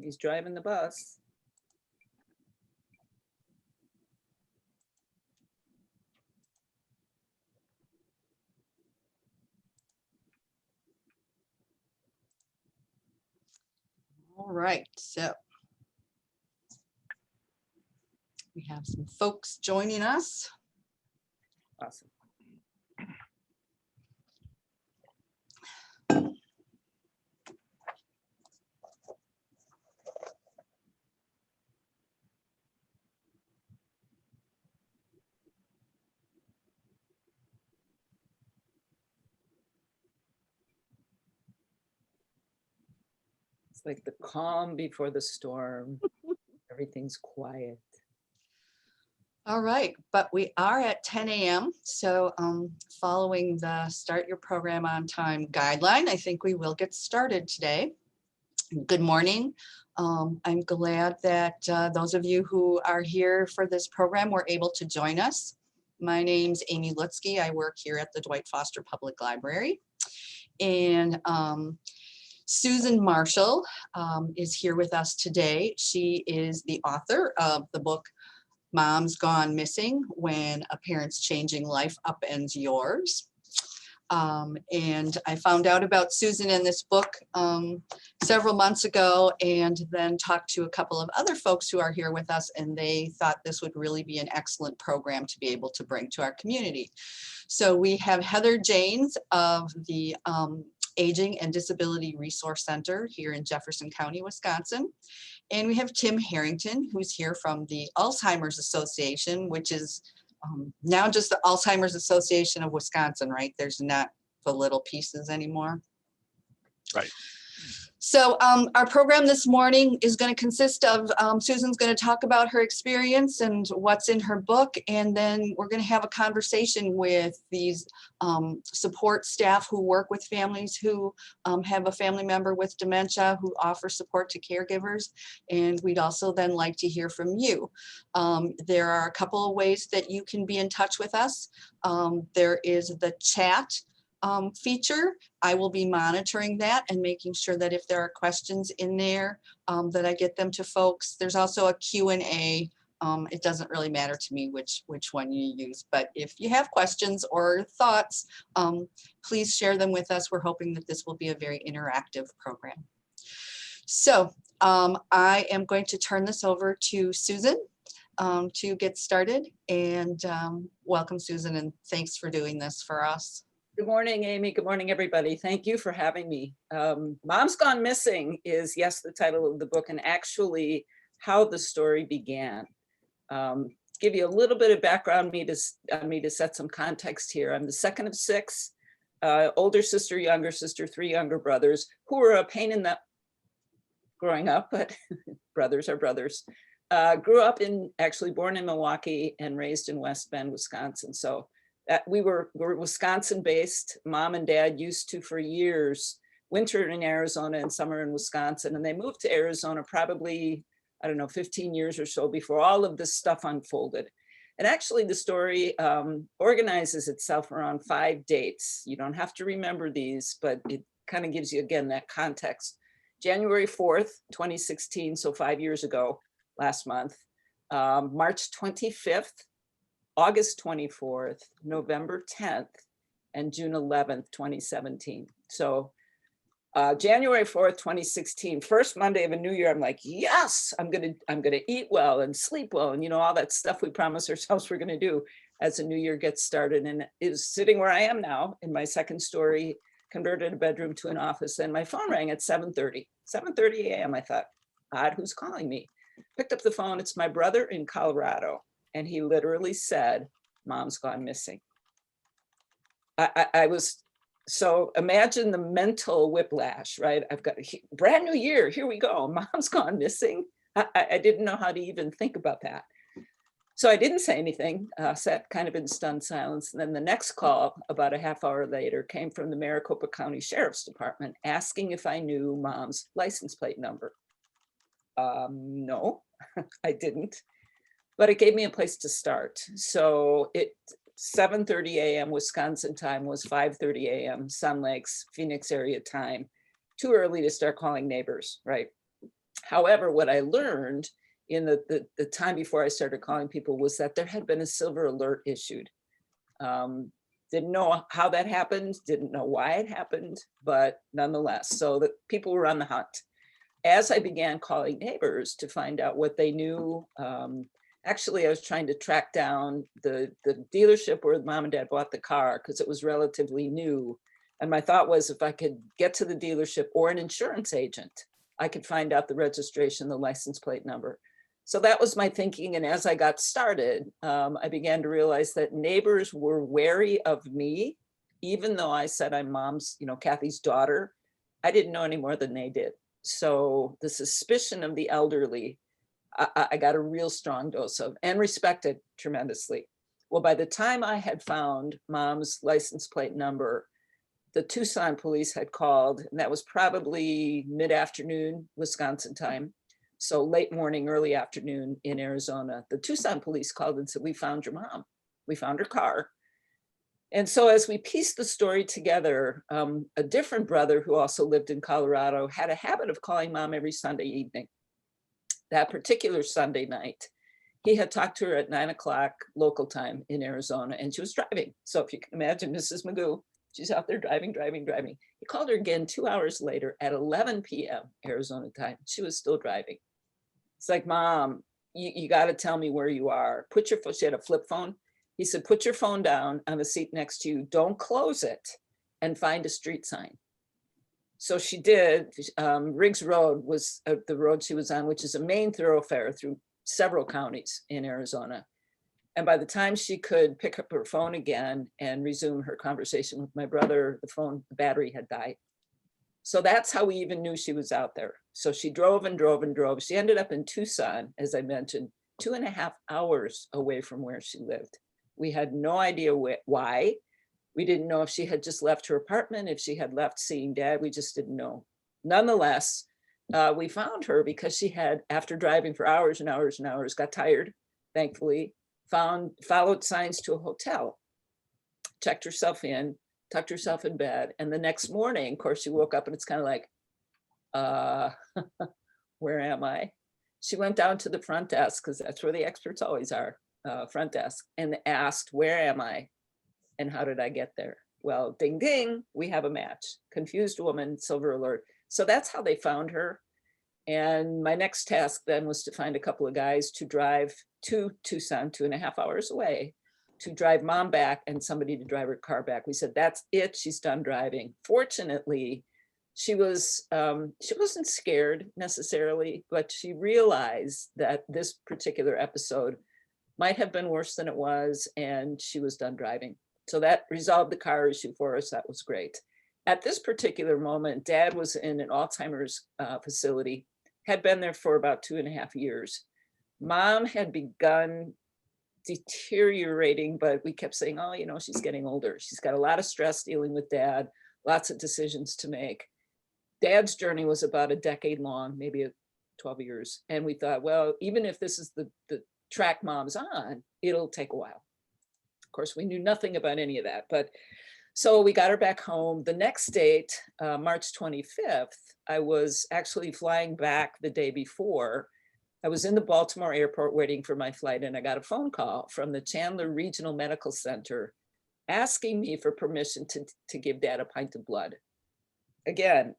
He's driving the bus. All right, so we have some folks joining us. Awesome. It's like the calm before the storm. Everything's quiet. All right, but we are at 10 a.m. So following the start your program on time guideline, I think we will get started today. Good morning. I'm glad that those of you who are here for this program were able to join us. My name's Amy Lutsky. I work here at the Dwight Foster Public Library. And Susan Marshall is here with us today. She is the author of the book, Mom's Gone Missing, When a Parent's Changing Life Upends Yours. And I found out about Susan in this book several months ago, and then talked to a couple of other folks who are here with us, and they thought this would really be an excellent program to be able to bring to our community. So we have Heather Janes of the Aging and Disability Resource Center here in Jefferson County, Wisconsin. And we have Tim Harrington, who's here from the Alzheimer's Association, which is now just the Alzheimer's Association of Wisconsin, right? There's not the little pieces anymore. Right. So our program this morning is going to consist of Susan's going to talk about her experience and what's in her book, and then we're going to have a conversation with these support staff who work with families who have a family member with dementia, who offer support to caregivers, and we'd also then like to hear from you. There are a couple of ways that you can be in touch with us. There is the chat feature. I will be monitoring that and making sure that if there are questions in there that I get them to folks. There's also a Q&A. It doesn't really matter to me which one you use, but if you have questions or thoughts, please share them with us. We're hoping that this will be a very interactive program. So I am going to turn this over to Susan to get started, and welcome, Susan, and thanks for doing this for us. Good morning, Amy. Good morning, everybody. Thank you for having me. Mom's Gone Missing is, yes, the title of the book, and actually how the story began. Give you a little bit of background on me to set some context here. I'm the second of six, older sister, younger sister, three younger brothers who were a pain in the growing up, but brothers are brothers. Grew up actually born in Milwaukee and raised in West Bend, Wisconsin. So we're Wisconsin based. Mom and dad used to, for years, winter in Arizona and summer in Wisconsin. And they moved to Arizona probably, I don't know, 15 years or so before all of this stuff unfolded. And actually the story organizes itself around 5 dates. You don't have to remember these, but it kind of gives you, again, that context. January 4th, 2016, so 5 years ago, last month. March 25th, August 24th, November 10th, and June 11th, 2017. So January 4th, 2016, first Monday of a new year, I'm like, yes, I'm gonna eat well and sleep well, and all that stuff we promise ourselves we're gonna do as the new year gets started. And is sitting where I am now in my second story, converted a bedroom to an office, and my phone rang at 7:30 a.m. I thought, odd, who's calling me? Picked up the phone, it's my brother in Colorado. And he literally said, Mom's gone missing. I was, so imagine the mental whiplash, right? I've got a brand new year, here we go, Mom's gone missing. I didn't know how to even think about that. So I didn't say anything, sat kind of in stunned silence. And then the next call, about a half hour later, came from the Maricopa County Sheriff's Department asking if I knew Mom's license plate number. No, I didn't. But it gave me a place to start. So 7:30 a.m. Wisconsin time was 5:30 a.m. Sun Lakes, Phoenix area time. Too early to start calling neighbors, right? However, what I learned in the time before I started calling people was that there had been a silver alert issued. Didn't know how that happened, didn't know why it happened, but nonetheless, so that people were on the hunt. As I began calling neighbors to find out what they knew, actually, I was trying to track down the dealership where mom and dad bought the car because it was relatively new. And my thought was if I could get to the dealership or an insurance agent, I could find out the registration, the license plate number. So that was my thinking. And as I got started, I began to realize that neighbors were wary of me, even though I said I'm mom's, Kathy's daughter. I didn't know any more than they did. So the suspicion of the elderly, I got a real strong dose of and respected tremendously. Well, by the time I had found mom's license plate number, the Tucson police had called, and that was probably mid-afternoon Wisconsin time. So late morning, early afternoon in Arizona, the Tucson police called and said, we found your mom. We found her car. And so as we pieced the story together, a different brother who also lived in Colorado had a habit of calling mom every Sunday evening. That particular Sunday night, he had talked to her at 9 o'clock local time in Arizona, and she was driving. So if you can imagine Mrs. Magoo, she's out there driving. He called her again 2 hours later at 11 p.m. Arizona time. She was still driving. It's like, Mom, you got to tell me where you are. Put your phone, she had a flip phone. He said, put your phone down on the seat next to you. Don't close it and find a street sign. So she did. Riggs Road was the road she was on, which is a main thoroughfare through several counties in Arizona. And by the time she could pick up her phone again and resume her conversation with my brother, the battery had died. So that's how we even knew she was out there. So she drove and drove and drove. She ended up in Tucson, as I mentioned, 2.5 hours away from where she lived. We had no idea why. We didn't know if she had just left her apartment, if she had left seeing dad. We just didn't know. Nonetheless, we found her because she had, after driving for hours and hours and hours, got tired, thankfully, followed signs to a hotel, checked herself in, tucked herself in bed. And the next morning, of course, she woke up and it's kind of like, where am I? She went down to the front desk, because that's where the experts always are, front desk, and asked, where am I? And how did I get there? Well, ding, ding, we have a match. Confused woman, silver alert. So that's how they found her. And my next task then was to find a couple of guys to drive to Tucson, 2.5 hours away, to drive mom back and somebody to drive her car back. We said, that's it, she's done driving. Fortunately, she wasn't scared necessarily, but she realized that this particular episode might have been worse than it was, and she was done driving. So that resolved the car issue for us. That was great. At this particular moment, dad was in an Alzheimer's facility, had been there for about 2.5 years. Mom had begun deteriorating, but we kept saying, oh, she's getting older. She's got a lot of stress dealing with dad, lots of decisions to make. Dad's journey was about a decade long, maybe 12 years. And we thought, well, even if this is the track mom's on, it'll take a while. Of course, we knew nothing about any of that, but so we got her back home. The next date, March 25th, I was actually flying back the day before. I was in the Baltimore airport waiting for my flight, and I got a phone call from the Chandler Regional Medical Center asking me for permission to give dad a pint of blood. Again,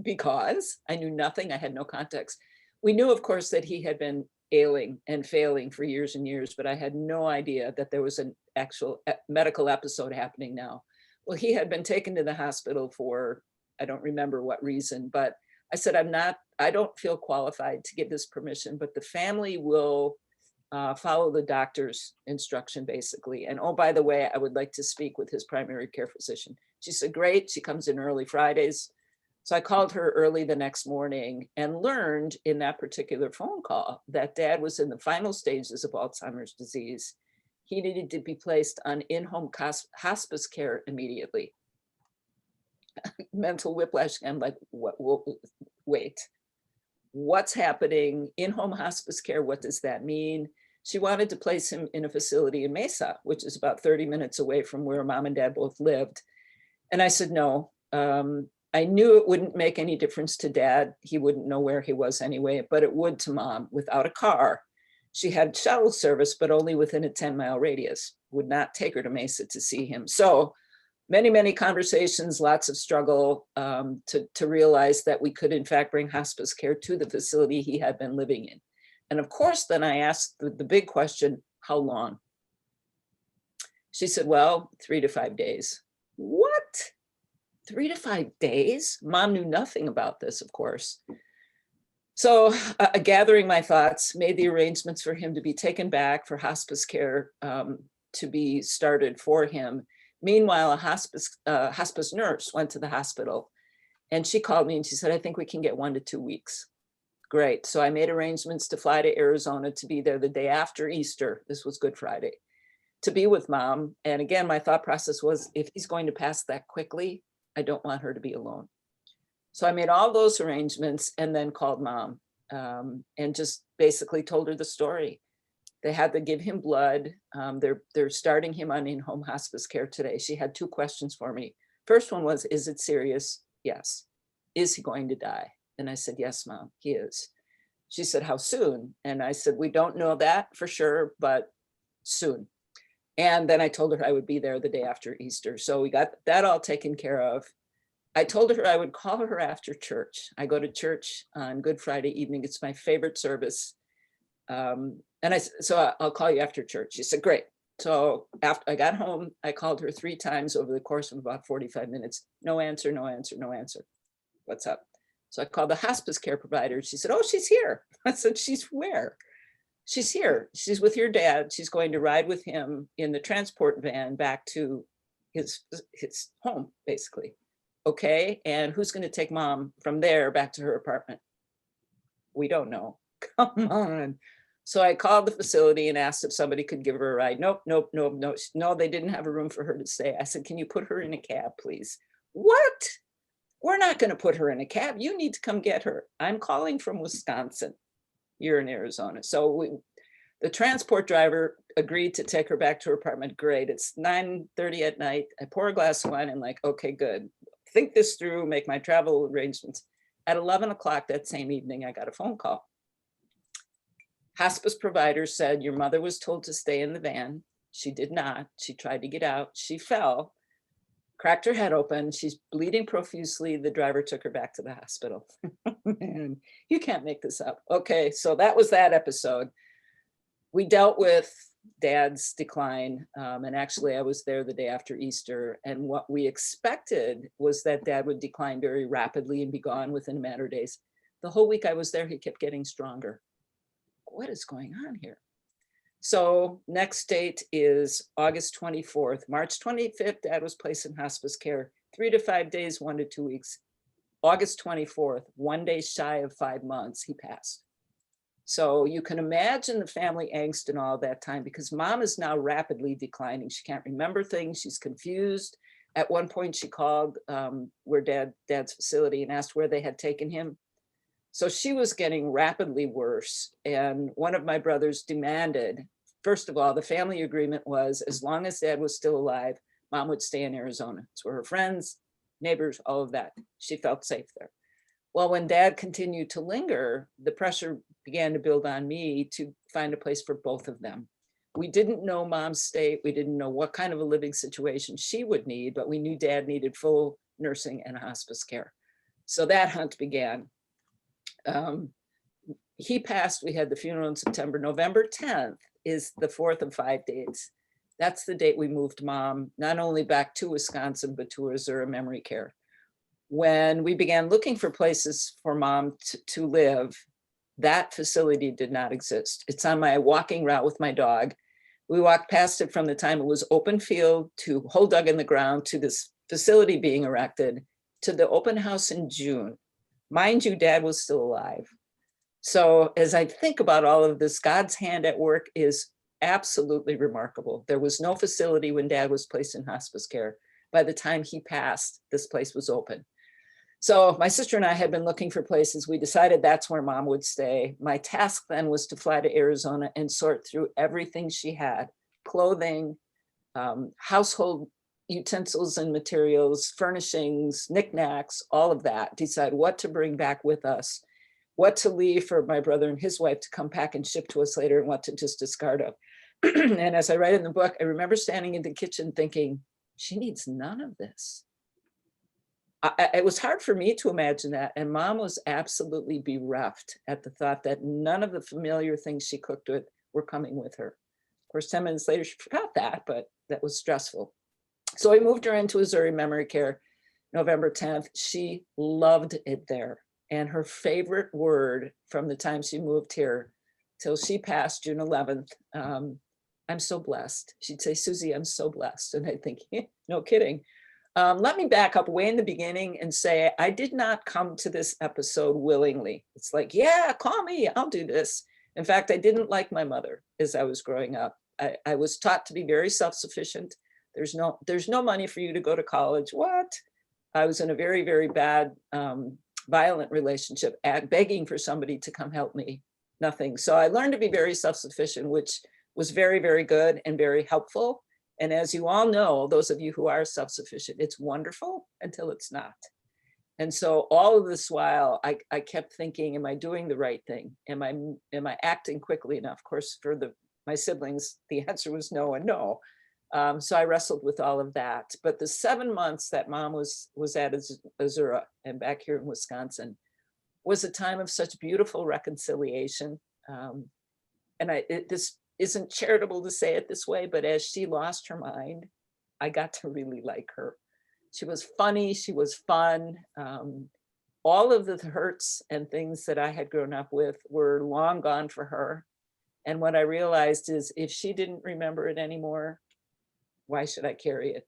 because I knew nothing, I had no context. We knew, of course, that he had been ailing and failing for years and years, but I had no idea that there was an actual medical episode happening now. Well, he had been taken to the hospital for, I don't remember what reason, but I said, I don't feel qualified to give this permission, but the family will follow the doctor's instruction, basically. And oh, by the way, I would like to speak with his primary care physician. She said, great, she comes in early Fridays. So I called her early the next morning and learned in that particular phone call that dad was in the final stages of Alzheimer's disease. He needed to be placed on in-home hospice care immediately. Mental whiplash. I'm like, wait, what's happening? In-home hospice care, what does that mean? She wanted to place him in a facility in Mesa, which is about 30 minutes away from where mom and dad both lived. And I said, no, I knew it wouldn't make any difference to Dad. He wouldn't know where he was anyway, but it would to Mom. Without a car, she had shuttle service, but only within a 10-mile radius. Would not take her to Mesa to see him. So many conversations, lots of struggle to realize that we could in fact bring hospice care to the facility he had been living in. And of course, then I asked the big question, how long? She said, well, 3 to 5 days. What? 3 to 5 days? Mom knew nothing about this, of course. So gathering my thoughts, made the arrangements for him to be taken back for hospice care to be started for him. Meanwhile, a hospice nurse went to the hospital and she called me and she said, I think we can get 1 to 2 weeks. Great. So I made arrangements to fly to Arizona to be there the day after Easter. This was Good Friday, to be with Mom. And again, my thought process was, if he's going to pass that quickly, I don't want her to be alone. So I made all those arrangements and then called Mom and just basically told her the story. They had to give him blood. They're starting him on in-home hospice care today. She had 2 questions for me. First one was, is it serious? Yes. Is he going to die? And I said, yes, Mom, he is. She said, how soon? And I said, we don't know that for sure, but soon. And then I told her I would be there the day after Easter. So we got that all taken care of. I told her I would call her after church. I go to church on Good Friday evening. It's my favorite service. And so I'll call you after church. She said, great. So after I got home, I called her 3 times over the course of about 45 minutes. No answer, no answer, no answer. What's up? So I called the hospice care provider. She said, oh, she's here. I said, she's where? She's here. She's with your dad. She's going to ride with him in the transport van back to his home, basically. Okay. And who's going to take Mom from there back to her apartment? We don't know. Come on. So I called the facility and asked if somebody could give her a ride. Nope. No, they didn't have a room for her to stay. I said, can you put her in a cab, please? What? We're not going to put her in a cab. You need to come get her. I'm calling from Wisconsin. You're in Arizona. So the transport driver agreed to take her back to her apartment. Great. It's 9:30 at night. I pour a glass of wine and like, okay, good. Think this through, make my travel arrangements. At 11 o'clock that same evening, I got a phone call. Hospice provider said, your mother was told to stay in the van. She did not. She tried to get out. She fell, cracked her head open. She's bleeding profusely. The driver took her back to the hospital. Man, you can't make this up. Okay, so that was that episode. We dealt with Dad's decline. And actually, I was there the day after Easter. And what we expected was that Dad would decline very rapidly and be gone within a matter of days. The whole week I was there, he kept getting stronger. What is going on here? So next date is August 24th. March 25th, Dad was placed in hospice care, 3 to 5 days, 1 to 2 weeks. August 24th, 1 day shy of 5 months, he passed. So you can imagine the family angst and all that time, because Mom is now rapidly declining. She can't remember things. She's confused. At one point she called where Dad's facility and asked where they had taken him. So she was getting rapidly worse. And one of my brothers demanded, first of all, the family agreement was, as long as Dad was still alive, Mom would stay in Arizona. It's where her friends, neighbors, all of that. She felt safe there. Well, when Dad continued to linger, the pressure began to build on me to find a place for both of them. We didn't know Mom's state. We didn't know what kind of a living situation she would need, but we knew Dad needed full nursing and hospice care. So that hunt began. He passed. We had the funeral in September. November 10th is the 4th of 5 dates. That's the date we moved Mom not only back to Wisconsin, but to Missouri memory care. When we began looking for places for Mom to live, that facility did not exist. It's on my walking route with my dog. We walked past it from the time it was open field to hole dug in the ground to this facility being erected to the open house in June. Mind you, Dad was still alive. So as I think about all of this, God's hand at work is absolutely remarkable. There was no facility when Dad was placed in hospice care. By the time he passed, this place was open. So my sister and I had been looking for places. We decided that's where Mom would stay. My task then was to fly to Arizona and sort through everything she had, clothing, household utensils and materials, furnishings, knickknacks, all of that, decide what to bring back with us, what to leave for my brother and his wife to come pack and ship to us later, and what to just discard of. And as I write in the book, I remember standing in the kitchen thinking, she needs none of this. It was hard for me to imagine that. And Mom was absolutely bereft at the thought that none of the familiar things she cooked with were coming with her. Of course, 10 minutes later, she forgot that, but that was stressful. So we moved her into Missouri Memory Care November 10th. She loved it there. And her favorite word from the time she moved here till she passed June 11th, I'm so blessed. She'd say, Susie, I'm so blessed. And I think, no kidding. Let me back up way in the beginning and say, I did not come to this episode willingly. It's like, yeah, call me, I'll do this. In fact, I didn't like my mother as I was growing up. I was taught to be very self-sufficient. There's no money for you to go to college. What? I was in a very, very bad, violent relationship, begging for somebody to come help me. Nothing. So I learned to be very self-sufficient, which was very, very good and very helpful. And as you all know, those of you who are self-sufficient, it's wonderful until it's not. And so all of this while, I kept thinking, am I doing the right thing? Am I acting quickly enough? Of course, for my siblings, the answer was no and no. So I wrestled with all of that. But the 7 months that Mom was at Missouri and back here in Wisconsin was a time of such beautiful reconciliation. And this isn't charitable to say it this way, but as she lost her mind, I got to really like her. She was funny, she was fun. All of the hurts and things that I had grown up with were long gone for her. And what I realized is if she didn't remember it anymore, why should I carry it?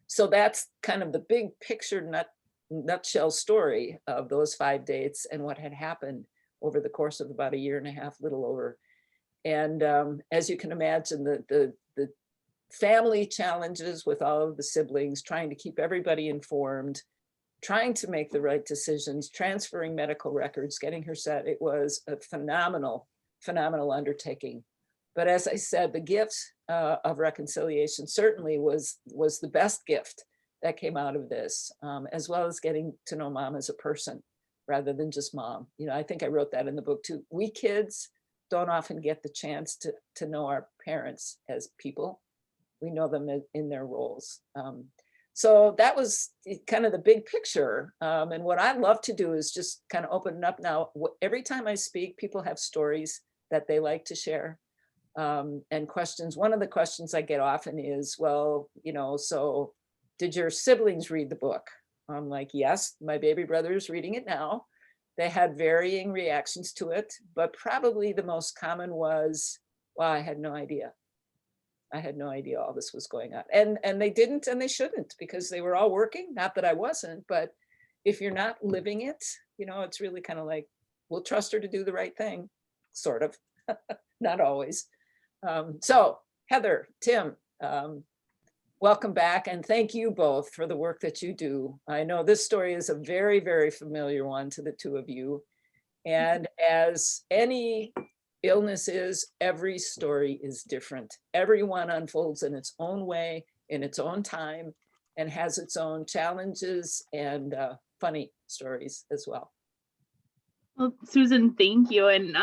So that's kind of the big picture nutshell story of those 5 dates and what had happened over the course of about a year and a half, little over. And as you can imagine, the family challenges with all of the siblings, trying to keep everybody informed, trying to make the right decisions, transferring medical records, getting her set, it was a phenomenal undertaking. But as I said, the gift of reconciliation certainly was the best gift that came out of this, as well as getting to know Mom as a person rather than just Mom. You know, I think I wrote that in the book too. We kids don't often get the chance to know our parents as people. We know them in their roles. So that was kind of the big picture. And what I love to do is just kind of open it up now. Every time I speak, people have stories that they like to share and questions. One of the questions I get often is, well, you know, so did your siblings read the book? I'm like, yes, my baby brother is reading it now. They had varying reactions to it, but probably the most common was, wow, I had no idea. I had no idea all this was going on. And they didn't, and they shouldn't, because they were all working. Not that I wasn't, but if you're not living it, you know, it's really kind of like, we'll trust her to do the right thing, sort of, not always. So Heather, Tim, welcome back. And thank you both for the work that you do. I know this story is a very, very familiar one to the two of you. And as any illness is, every story is different. Everyone unfolds in its own way, in its own time, and has its own challenges and funny stories as well. Well, Susan, thank you. And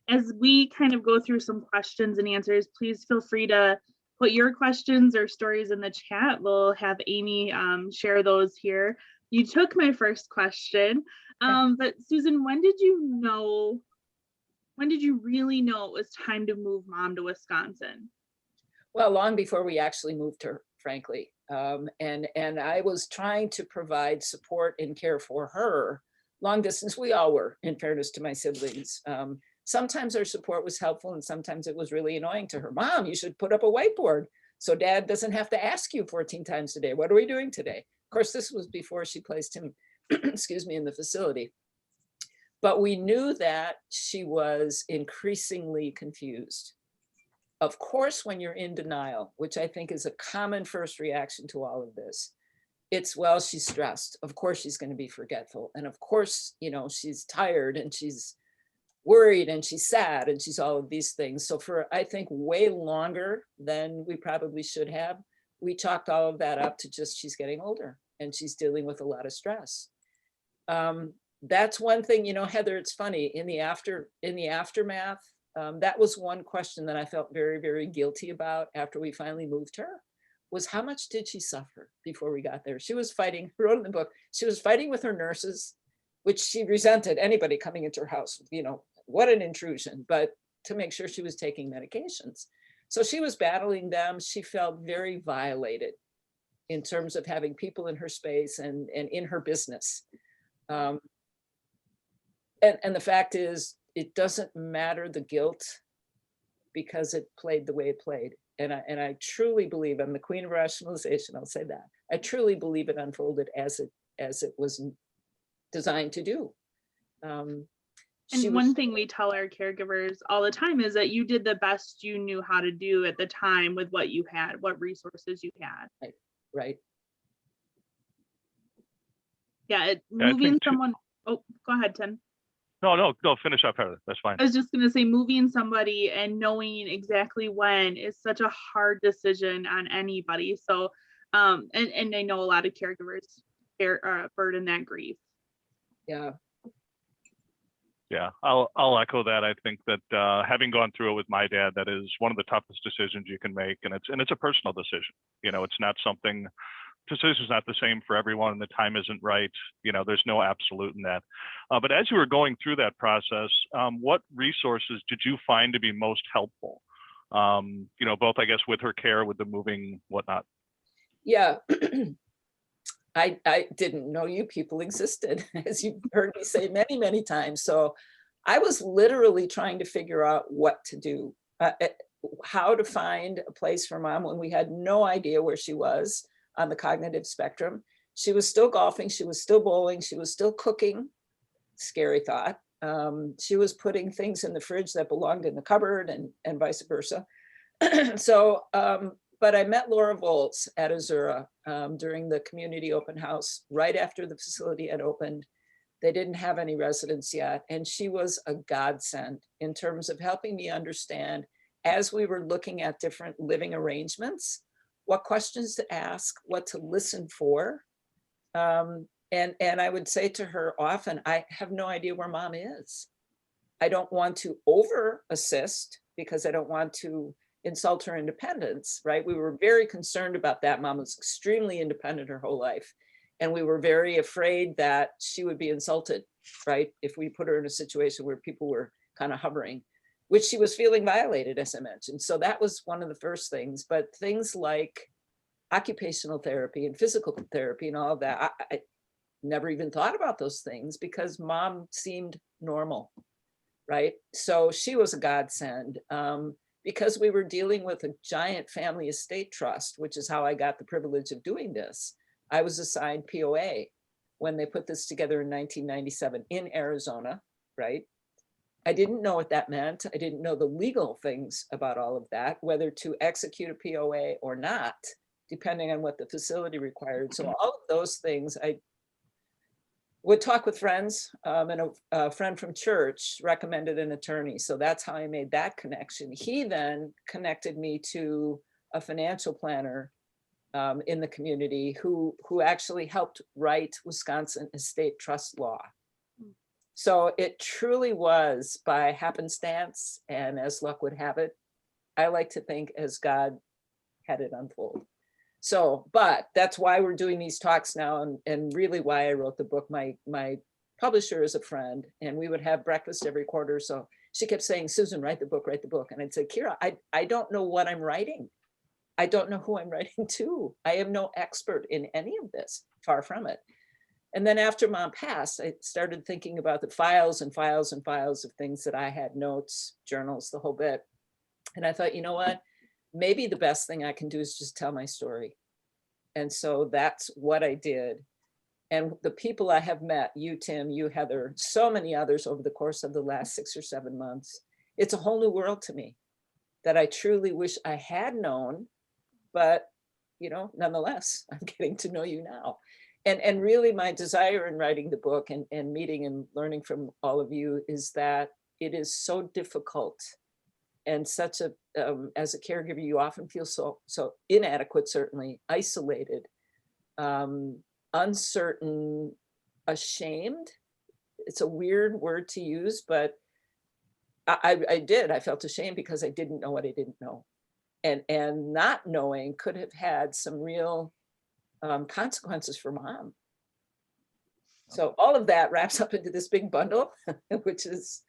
as we kind of go through some questions and answers, please feel free to put your questions or stories in the chat. We'll have Amy share those here. You took my first question, but Susan, when did you really know it was time to move Mom to Wisconsin? Well, long before we actually moved her, frankly. And I was trying to provide support and care for her long distance. We all were, in fairness to my siblings. Sometimes our support was helpful and sometimes it was really annoying to her. Mom, you should put up a whiteboard so Dad doesn't have to ask you 14 times a day, what are we doing today? Of course, this was before she placed him, excuse me, in the facility. But we knew that she was increasingly confused. Of course, when you're in denial, which I think is a common first reaction to all of this, it's, well, she's stressed. Of course, she's going to be forgetful. And of course, you know, she's tired and she's worried and she's sad and she's all of these things. So for, I think, way longer than we probably should have, we chalked all of that up to just she's getting older and she's dealing with a lot of stress. That's one thing, you know, Heather, it's funny, in the aftermath, that was one question that I felt very, very guilty about after we finally moved her, was how much did she suffer before we got there? She was fighting, wrote in the book, she was fighting with her nurses, which she resented anybody coming into her house, you know, what an intrusion, but to make sure she was taking medications. So she was battling them. She felt very violated in terms of having people in her space and in her business. And the fact is, it doesn't matter the guilt because it played the way it played. And I truly believe, I'm the queen of rationalization, I'll say that. I truly believe it unfolded as it was designed to do. And one thing we tell our caregivers all the time is that you did the best you knew how to do at the time with what you had, what resources you had. Right. Yeah, moving someone. Oh, go ahead, Tim. No, finish up, Heather. That's fine. I was just going to say, moving somebody and knowing exactly when is such a hard decision on anybody. So, and I know a lot of caregivers burden that grief. Yeah. Yeah, I'll echo that. I think that having gone through it with my dad, that is one of the toughest decisions you can make, and it's a personal decision. You know, it's not something. Decision's not the same for everyone, and the time isn't right. You know, there's no absolute in that. But as you were going through that process, what resources did you find to be most helpful? You know, both, I guess, with her care, with the moving, whatnot. Yeah. I didn't know you people existed, as you've heard me say many, many times. So I was literally trying to figure out what to do, how to find a place for Mom when we had no idea where she was on the cognitive spectrum. She was still golfing, she was still bowling, she was still cooking, scary thought. She was putting things in the fridge that belonged in the cupboard and vice versa. So, but I met Laura Volz at Azura during the community open house right after the facility had opened. They didn't have any residents yet. And she was a godsend in terms of helping me understand, as we were looking at different living arrangements, what questions to ask, what to listen for. And I would say to her often, I have no idea where Mom is. I don't want to over assist because I don't want to insult her independence, right? We were very concerned about that. Mom was extremely independent her whole life. And we were very afraid that she would be insulted, right? If we put her in a situation where people were kind of hovering, which she was feeling violated, as I mentioned. So that was one of the first things. But things like occupational therapy and physical therapy and all of that, I never even thought about those things because Mom seemed normal, right? So she was a godsend. Because we were dealing with a giant family estate trust, which is how I got the privilege of doing this. I was assigned POA when they put this together in 1997 in Arizona, right? I didn't know what that meant. I didn't know the legal things about all of that, whether to execute a POA or not, depending on what the facility required. So all of those things, I would talk with friends, and a friend from church recommended an attorney. So that's how I made that connection. He then connected me to a financial planner in the community who actually helped write Wisconsin estate trust law. So it truly was by happenstance, and as luck would have it, I like to think as God had it unfold. So, but that's why we're doing these talks now, and really why I wrote the book. My publisher is a friend, and we would have breakfast every quarter. So she kept saying, Susan, write the book, write the book. And I'd say, Kira, I don't know what I'm writing. I don't know who I'm writing to. I am no expert in any of this, far from it. And then after Mom passed, I started thinking about the files and files and files of things that I had, notes, journals, the whole bit. And I thought, you know what? Maybe the best thing I can do is just tell my story. And so that's what I did. And the people I have met, you, Tim, you, Heather, so many others over the course of the last 6 or 7 months, it's a whole new world to me that I truly wish I had known, but, you know, nonetheless, I'm getting to know you now. And really my desire in writing the book and meeting and learning from all of you is that it is so difficult and such a, as a caregiver, you often feel so inadequate, certainly isolated, uncertain, ashamed. It's a weird word to use, but I felt ashamed because I didn't know what I didn't know. And not knowing could have had some real consequences for Mom. So all of that wraps up into this big bundle, which is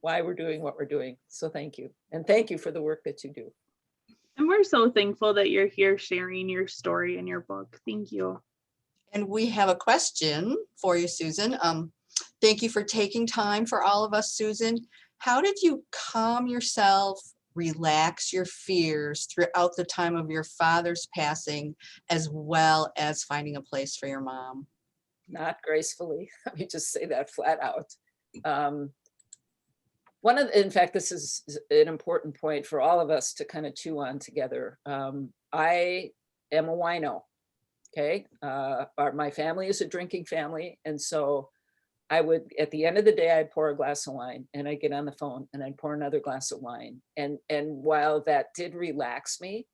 why we're doing what we're doing. So thank you. And thank you for the work that you do. And we're so thankful that you're here sharing your story and your book. Thank you. And we have a question for you, Susan. Thank you for taking time for all of us, Susan. How did you calm yourself, relax your fears throughout the time of your father's passing, as well as finding a place for your mom? Not gracefully. Let me just say that flat out. In fact, this is an important point for all of us to kind of chew on together. I am a wino. Okay. My family is a drinking family. And so I would, at the end of the day, I'd pour a glass of wine and I'd get on the phone and I'd pour another glass of wine. And while that did relax me,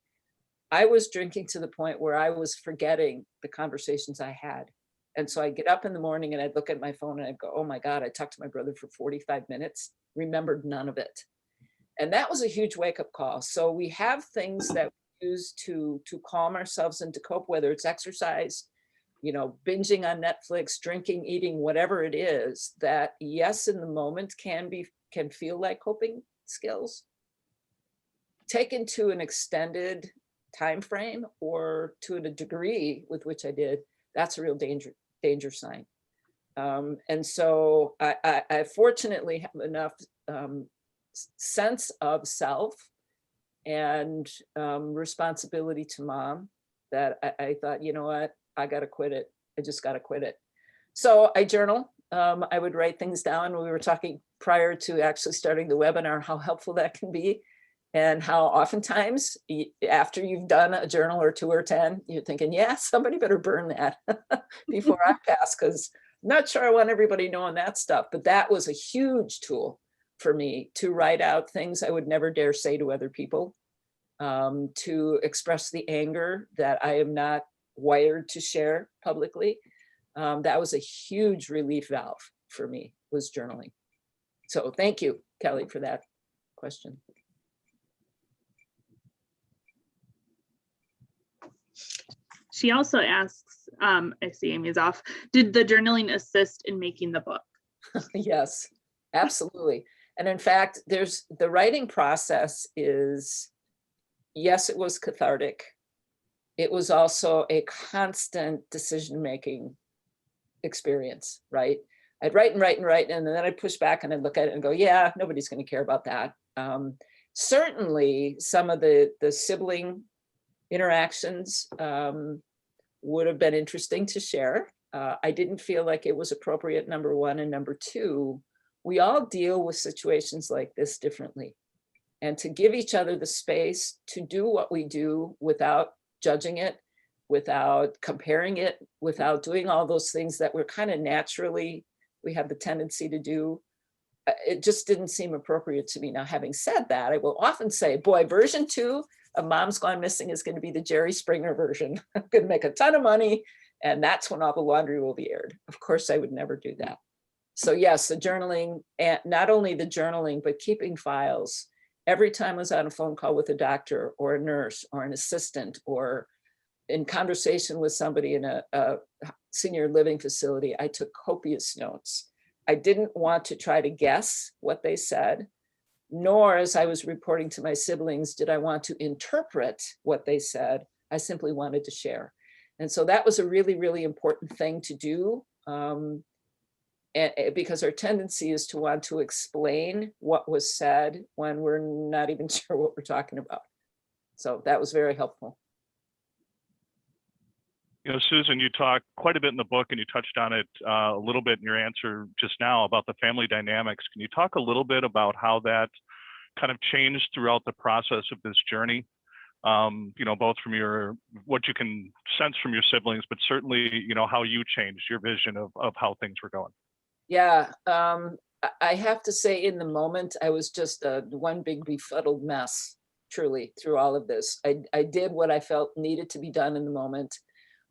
I was drinking to the point where I was forgetting the conversations I had. And so I'd get up in the morning and I'd look at my phone and I'd go, oh my God, I talked to my brother for 45 minutes, remembered none of it. And that was a huge wake-up call. So we have things that we use to calm ourselves and to cope, whether it's exercise, binging on Netflix, drinking, eating, whatever it is, that yes, in the moment can feel like coping skills. Taken to an extended time frame or to a degree with which I did, that's a real danger sign. And so I fortunately have enough sense of self and responsibility to Mom that I thought, you know what, I got to quit it. I just got to quit it. So I journal. I would write things down. We were talking prior to actually starting the webinar, how helpful that can be. And how oftentimes after you've done a journal or 2 or 10, you're thinking, yeah, somebody better burn that before I pass, because I'm not sure I want everybody knowing that stuff. But that was a huge tool for me to write out things I would never dare say to other people, to express the anger that I am not wired to share publicly. That was a huge relief valve for me, was journaling. So thank you, Kelly, for that question. She also asks, I see Amy's off, did the journaling assist in making the book? Yes, absolutely. And in fact, the writing process is, yes, it was cathartic. It was also a constant decision-making experience, right? I'd write and write and write, and then I'd push back and I'd look at it and go, yeah, nobody's going to care about that. Certainly some of the sibling interactions would have been interesting to share. I didn't feel like it was appropriate, number one, and number two, we all deal with situations like this differently. And to give each other the space to do what we do without judging it, without comparing it, without doing all those things that we're kind of naturally, we have the tendency to do, it just didn't seem appropriate to me. Now, having said that, I will often say, boy, version 2 of Mom's Gone Missing is going to be the Jerry Springer version. I'm going to make a ton of money, and that's when all the laundry will be aired. Of course, I would never do that. So yes, the journaling, and not only the journaling, but keeping files. Every time I was on a phone call with a doctor or a nurse or an assistant or in conversation with somebody in a senior living facility, I took copious notes. I didn't want to try to guess what they said, nor as I was reporting to my siblings, did I want to interpret what they said. I simply wanted to share. And so that was a really, really important thing to do. And because our tendency is to want to explain what was said when we're not even sure what we're talking about. So that was very helpful. You know, Susan, you talk quite a bit in the book, and you touched on it a little bit in your answer just now about the family dynamics. Can you talk a little bit about how that kind of changed throughout the process of this journey? You know, both from what you can sense from your siblings, but certainly, you know, how you changed your vision of how things were going. Yeah, I have to say, in the moment, I was just one big befuddled mess, truly, through all of this. I did what I felt needed to be done in the moment.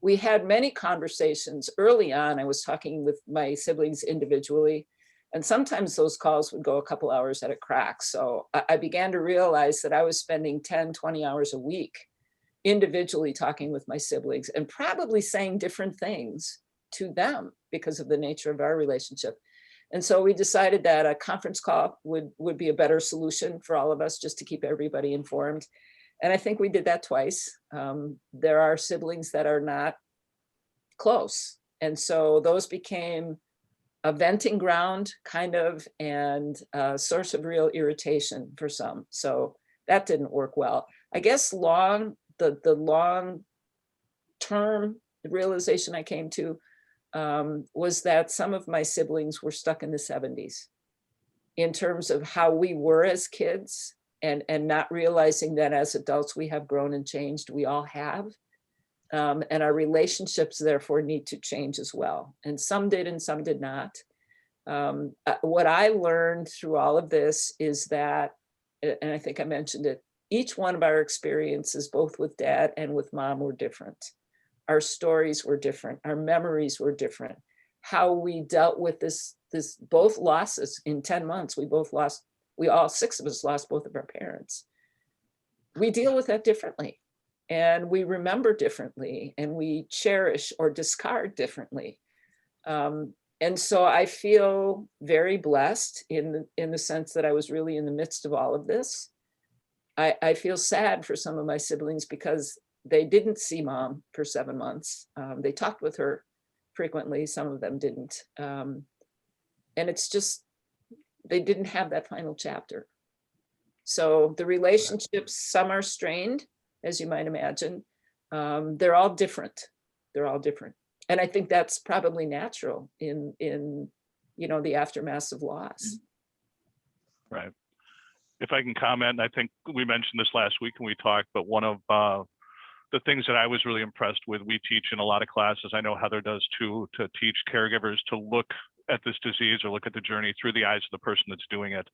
We had many conversations early on. I was talking with my siblings individually, and sometimes those calls would go a couple hours at a crack. So I began to realize that I was spending 10, 20 hours a week individually talking with my siblings and probably saying different things to them because of the nature of our relationship. And so we decided that a conference call would be a better solution for all of us, just to keep everybody informed. And I think we did that twice. There are siblings that are not close. And so those became a venting ground, kind of, and a source of real irritation for some. So that didn't work well. I guess the long term realization I came to was that some of my siblings were stuck in the 70s in terms of how we were as kids, and not realizing that as adults we have grown and changed. We all have. And our relationships therefore need to change as well. And some did and some did not. What I learned through all of this is that, and I think I mentioned it, each one of our experiences, both with dad and with mom, were different. Our stories were different. Our memories were different. How we dealt with this both losses in 10 months, we all 6 of us lost both of our parents. We deal with that differently, and we remember differently, and we cherish or discard differently. And so I feel very blessed in the sense that I was really in the midst of all of this. I feel sad for some of my siblings because they didn't see mom for 7 months. They talked with her frequently, some of them didn't. And it's just, they didn't have that final chapter. So the relationships, some are strained, as you might imagine. They're all different. They're all different. And I think that's probably natural in the aftermath of loss. Right. If I can comment, I think we mentioned this last week when we talked, but one of the things that I was really impressed with, we teach in a lot of classes, I know Heather does too, to teach caregivers to look at this disease or look at the journey through the eyes of the person that's doing it.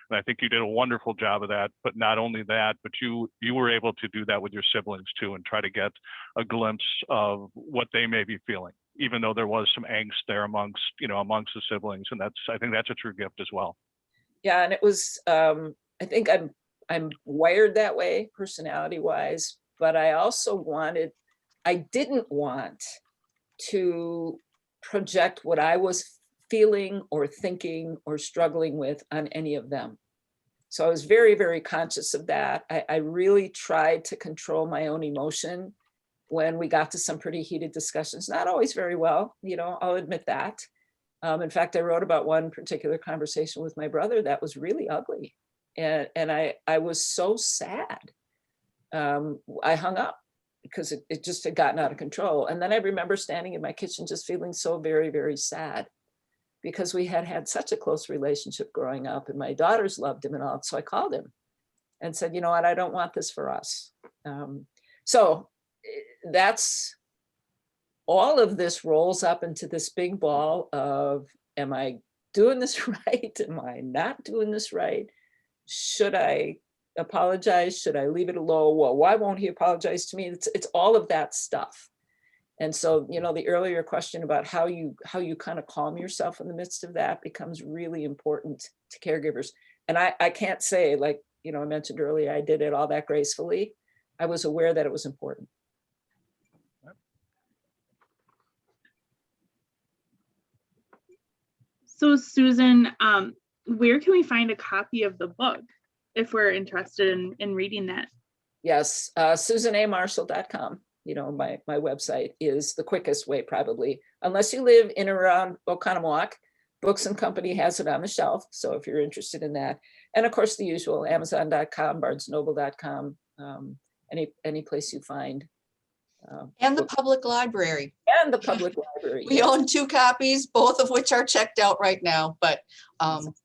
And I think you did a wonderful job of that. But not only that, but you were able to do that with your siblings too, and try to get a glimpse of what they may be feeling, even though there was some angst there amongst the siblings. And I think that's a true gift as well. Yeah, and it was, I think I'm wired that way, personality wise, but I didn't want to project what I was feeling or thinking or struggling with on any of them. So I was very, very conscious of that. I really tried to control my own emotion when we got to some pretty heated discussions, not always very well, I'll admit that. In fact, I wrote about one particular conversation with my brother that was really ugly. And I was so sad. I hung up because it just had gotten out of control. And then I remember standing in my kitchen just feeling so very, very sad, because we had had such a close relationship growing up and my daughters loved him and all. So I called him and said, you know what, I don't want this for us. So that's, all of this rolls up into this big ball of, am I doing this right? Am I not doing this right? Should I apologize? Should I leave it alone? Well, why won't he apologize to me? It's all of that stuff. And so, the earlier question about how you kind of calm yourself in the midst of that becomes really important to caregivers. And I can't say, like, I mentioned earlier, I did it all that gracefully. I was aware that it was important. So Susan, where can we find a copy of the book if we're interested in reading that? Yes, susanamarshall.com. My website is the quickest way, probably, unless you live in or around Oconomowoc. Books and Company has it on the shelf, so if you're interested in that. And of course, the usual, Amazon.com, BarnesandNoble.com, any place you find. And the public library. And the public library. We own 2 copies, both of which are checked out right now. But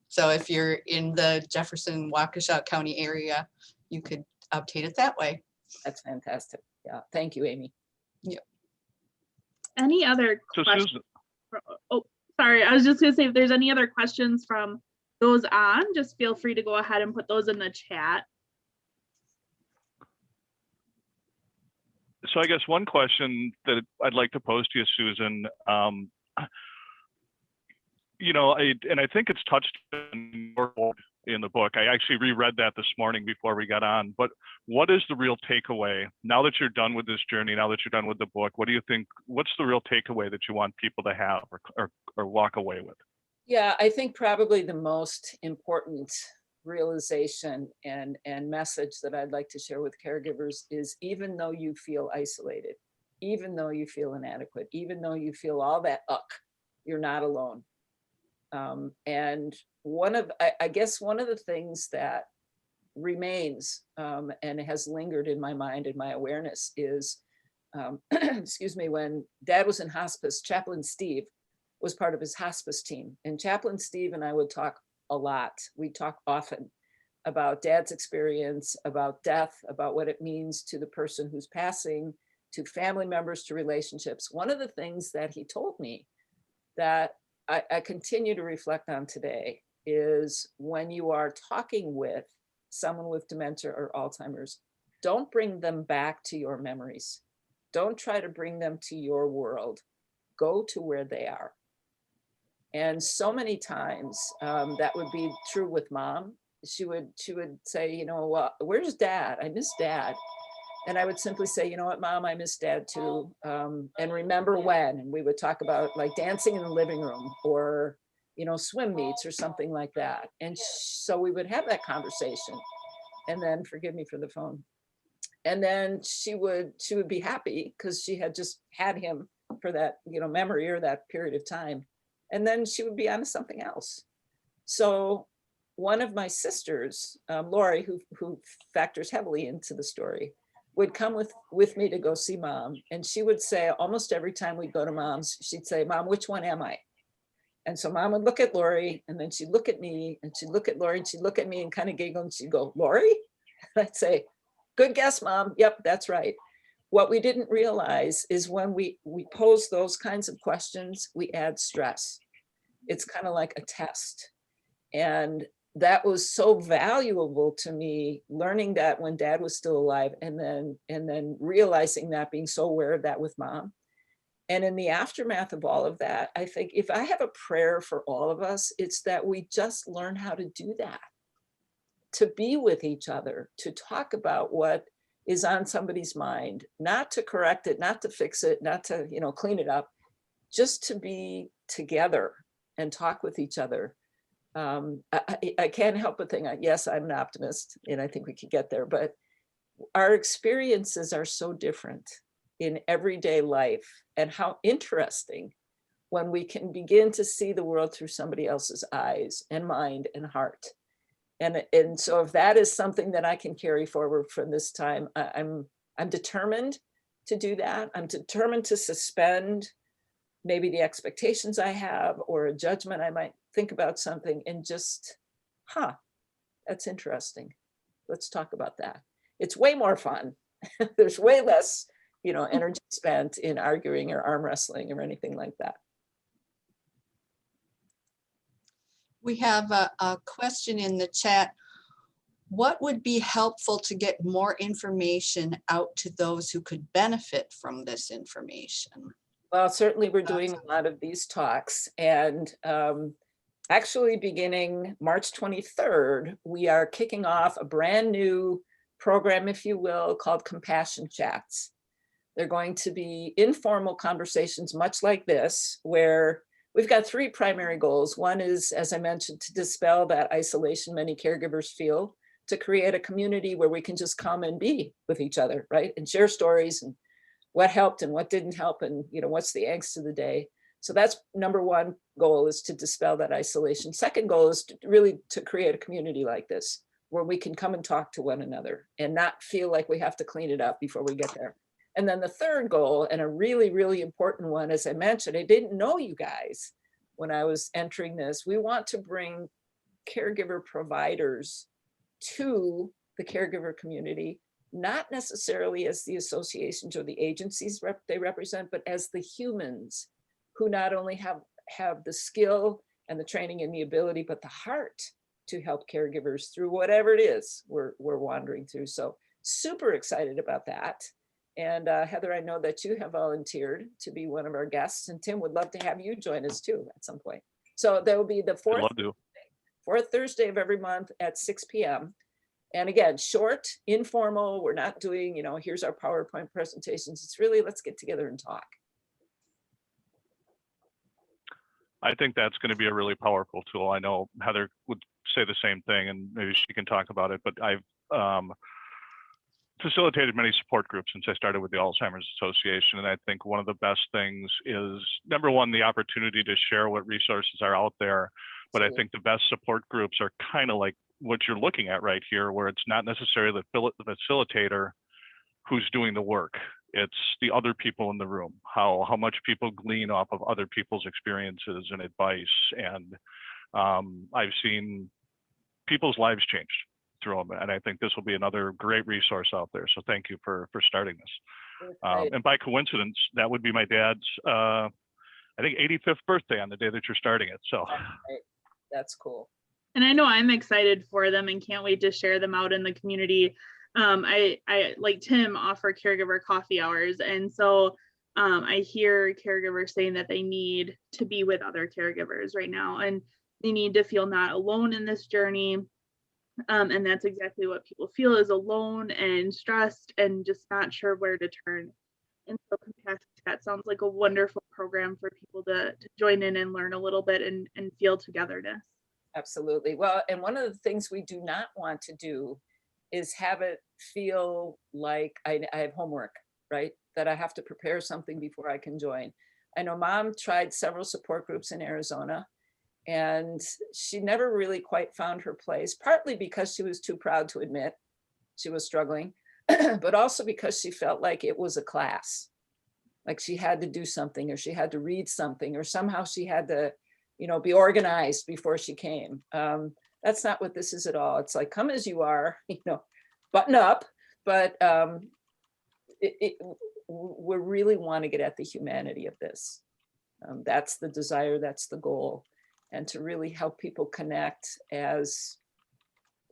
so if you're in the Jefferson, Waukesha County area, you could obtain it that way. That's fantastic. Yeah, thank you, Amy. Yeah. Any other So questions? Susan, Oh, Sorry, I was just gonna say if there's any other questions from those on, just feel free to go ahead and put those in the chat. So I guess one question that I'd like to pose to you, Susan, you know, and I think it's touched in the book. I actually reread that this morning before we got on. But what is the real takeaway now that you're done with this journey? Now that you're done with the book, what do you think? What's the real takeaway that you want people to have or walk away with? Yeah, I think probably the most important realization and message that I'd like to share with caregivers is, even though you feel isolated, even though you feel inadequate, even though you feel all that you're not alone. And I guess one of the things that remains and has lingered in my mind and my awareness is, excuse me, when Dad was in hospice, Chaplain Steve was part of his hospice team. And Chaplain Steve and I would talk a lot. We talk often about Dad's experience, about death, about what it means to the person who's passing, to family members, to relationships. One of the things that he told me that I continue to reflect on today is, when you are talking with someone with dementia or Alzheimer's, don't bring them back to your memories. Don't try to bring them to your world. Go to where they are. And so many times that would be true with Mom. She would say, you know, well, where's Dad? I miss Dad. And I would simply say, you know what, Mom, I miss Dad too. And remember when? And we would talk about like dancing in the living room, or, you know, swim meets or something like that. And so we would have that conversation. And then, forgive me for the phone. And then she would be happy because she had just had him for that, you know, memory or that period of time. And then she would be on to something else. So one of my sisters, Lori, who factors heavily into the story, would come with me to go see Mom. And she would say, almost every time we go to Mom's, she'd say, Mom, which one am I? And so Mom would look at Lori, and then she'd look at me, and she'd look at Lori, and she'd look at me and kind of giggle, and she'd go, Lori? And I'd say, good guess, Mom. Yep, that's right. What we didn't realize is when we pose those kinds of questions, we add stress. It's kind of like a test. And that was so valuable to me, learning that when Dad was still alive, and then realizing that, being so aware of that with Mom. And in the aftermath of all of that, I think if I have a prayer for all of us, it's that we just learn how to do that, to be with each other, to talk about what is on somebody's mind, not to correct it, not to fix it, not to, you know, clean it up, just to be together and talk with each other. I can't help but think, yes, I'm an optimist, and I think we could get there, but our experiences are so different in everyday life, and how interesting when we can begin to see the world through somebody else's eyes and mind and heart. And so if that is something that I can carry forward from this time, I'm determined to do that. I'm determined to suspend maybe the expectations I have, or a judgment I might think about something, and just, that's interesting. Let's talk about that. It's way more fun. There's way less, you know, energy spent in arguing or arm wrestling or anything like that. We have a question in the chat. What would be helpful to get more information out to those who could benefit from this information? Well, certainly we're doing a lot of these talks, and actually beginning March 23rd, we are kicking off a brand new program, if you will, called Compassion Chats. They're going to be informal conversations, much like this, where we've got three primary goals. One is, as I mentioned, to dispel that isolation many caregivers feel, to create a community where we can just come and be with each other, right? And share stories and what helped and what didn't help, and, you know, what's the angst of the day. So that's number one goal, is to dispel that isolation. Second goal is really to create a community like this, where we can come and talk to one another and not feel like we have to clean it up before we get there. And then the third goal, and a really, really important one, as I mentioned, I didn't know you guys when I was entering this, we want to bring caregiver providers to the caregiver community, not necessarily as the associations or the agencies they represent, but as the humans who not only have have the skill and the training and the ability, but the heart to help caregivers through whatever it is we're wandering through. So super excited about that. And Heather, I know that you have volunteered to be one of our guests, and Tim would love to have you join us too at some point. So that will be the I'd love to. fourth Thursday of every month at 6 p.m. And again, short, informal. We're not doing, here's our PowerPoint presentations. It's really, let's get together and talk. I think that's going to be a really powerful tool. I know Heather would say the same thing, and maybe she can talk about it, but I've facilitated many support groups since I started with the Alzheimer's Association. And I think one of the best things is, number one, the opportunity to share what resources are out there. But I think the best support groups are kind of like what you're looking at right here, where it's not necessarily the facilitator who's doing the work. It's the other people in the room, how much people glean off of other people's experiences and advice. And I've seen people's lives changed through them. And I think this will be another great resource out there. So thank you for starting this. And by coincidence, that would be my dad's, I think 85th birthday on the day that you're starting it. So that's cool. And I know I'm excited for them and can't wait to share them out in the community. I like Tim, offer caregiver coffee hours. And so I hear caregivers saying that they need to be with other caregivers right now, and they need to feel not alone in this journey. And that's exactly what people feel, is alone and stressed and just not sure where to turn. And so Compassion Chat sounds like a wonderful program for people to join in and learn a little bit and feel togetherness. Absolutely. Well, and one of the things we do not want to do is have it feel like I have homework, right? That I have to prepare something before I can join. I know Mom tried several support groups in Arizona, and she never really quite found her place, partly because she was too proud to admit she was struggling, but also because she felt like it was a class, like she had to do something, or she had to read something, or somehow she had to, be organized before she came. That's not what this is at all. It's like, come as you are, button up, but we really want to get at the humanity of this. That's the desire, that's the goal. And to really help people connect as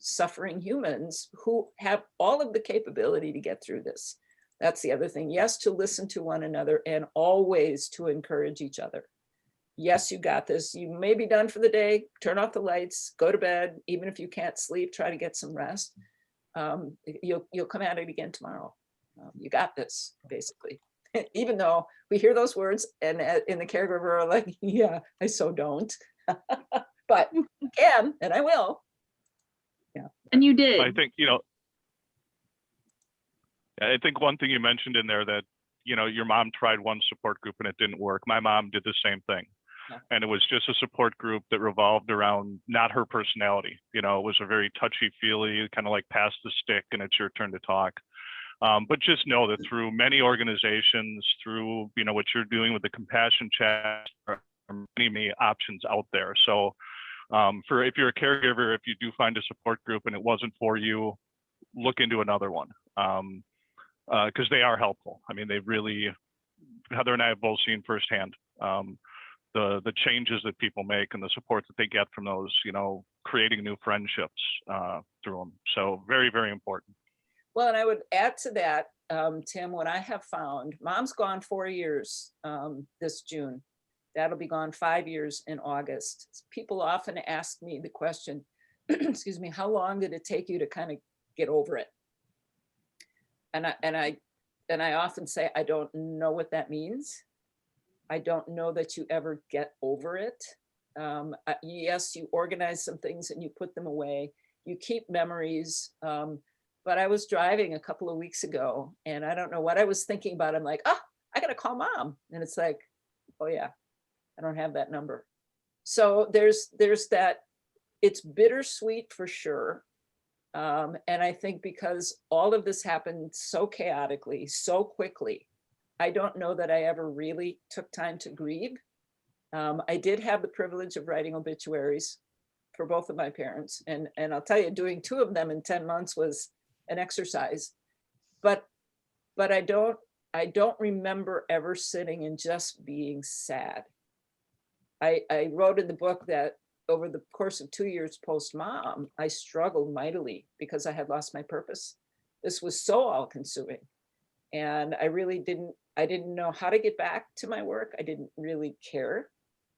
suffering humans who have all of the capability to get through this. That's the other thing. Yes, to listen to one another, and always to encourage each other. Yes, you got this. You may be done for the day. Turn off the lights, go to bed. Even if you can't sleep, try to get some rest. You'll come at it again tomorrow. You got this, basically. Even though we hear those words, and in the caregiver are like, yeah, I so don't. But I can, and I will. Yeah. And you did. I think, I think one thing you mentioned in there that, your mom tried one support group and it didn't work. My mom did the same thing. Yeah. And it was just a support group that revolved around not her personality. It was a very touchy-feely, kind of like pass the stick and it's your turn to talk. But just know that through many organizations, through, what you're doing with the Compassion Chat, there are many options out there. So if you're a caregiver, if you do find a support group and it wasn't for you, look into another one. Because they are helpful. I mean, they really, Heather and I have both seen firsthand the changes that people make and the support that they get from those, creating new friendships through them. So very, very important. Well, and I would add to that, Tim, what I have found, Mom's gone 4 years this June. That'll be gone 5 years in August. People often ask me the question, excuse me, how long did it take you to kind of get over it? And I often say, I don't know what that means. I don't know that you ever get over it. Yes, you organize some things and you put them away. You keep memories. But I was driving a couple of weeks ago and I don't know what I was thinking about. I'm like, oh, I got to call Mom. And it's like, oh yeah, I don't have that number. So there's that, it's bittersweet for sure. And I think because all of this happened so chaotically, so quickly, I don't know that I ever really took time to grieve. I did have the privilege of writing obituaries for both of my parents. And I'll tell you, doing 2 of them in 10 months was an exercise. But I don't remember ever sitting and just being sad. I wrote in the book that over the course of 2 years post-mom, I struggled mightily because I had lost my purpose. This was so all-consuming. And I didn't know how to get back to my work. I didn't really care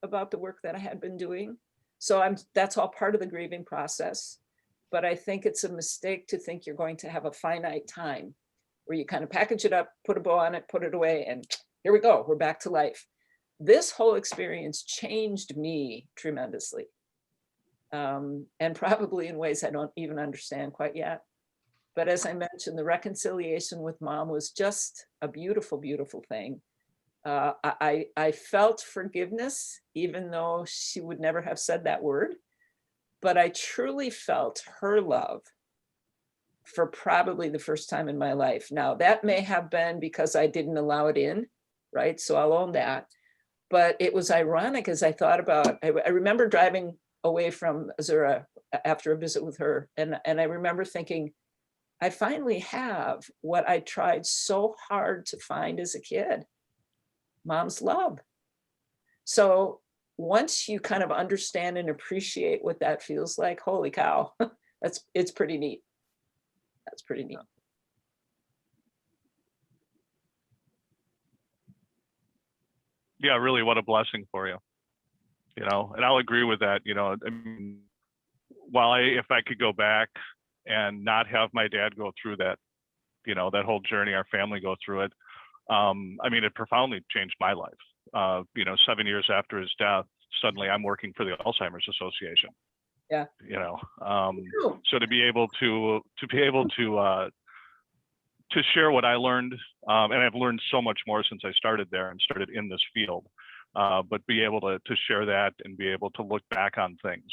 about the work that I had been doing. So that's all part of the grieving process. But I think it's a mistake to think you're going to have a finite time where you kind of package it up, put a bow on it, put it away, and here we go, we're back to life. This whole experience changed me tremendously. And probably in ways I don't even understand quite yet. But as I mentioned, the reconciliation with mom was just a beautiful, beautiful thing. I felt forgiveness, even though she would never have said that word. But I truly felt her love for probably the first time in my life. Now, that may have been because I didn't allow it in, right? So I'll own that. But it was ironic as I thought about, I remember driving away from Azura after a visit with her. And I remember thinking, I finally have what I tried so hard to find as a kid, mom's love. So once you kind of understand and appreciate what that feels like, holy cow, it's pretty neat. That's pretty neat. Yeah, really, what a blessing for you. You know, and I'll agree with that. You know, I mean, if I could go back and not have my dad go through that, you know, that whole journey, our family go through it. I mean, it profoundly changed my life. You know, 7 years after his death, suddenly I'm working for the Alzheimer's Association. Yeah. You know, so to be able to share what I learned, and I've learned so much more since I started there and started in this field, but be able to share that and be able to look back on things.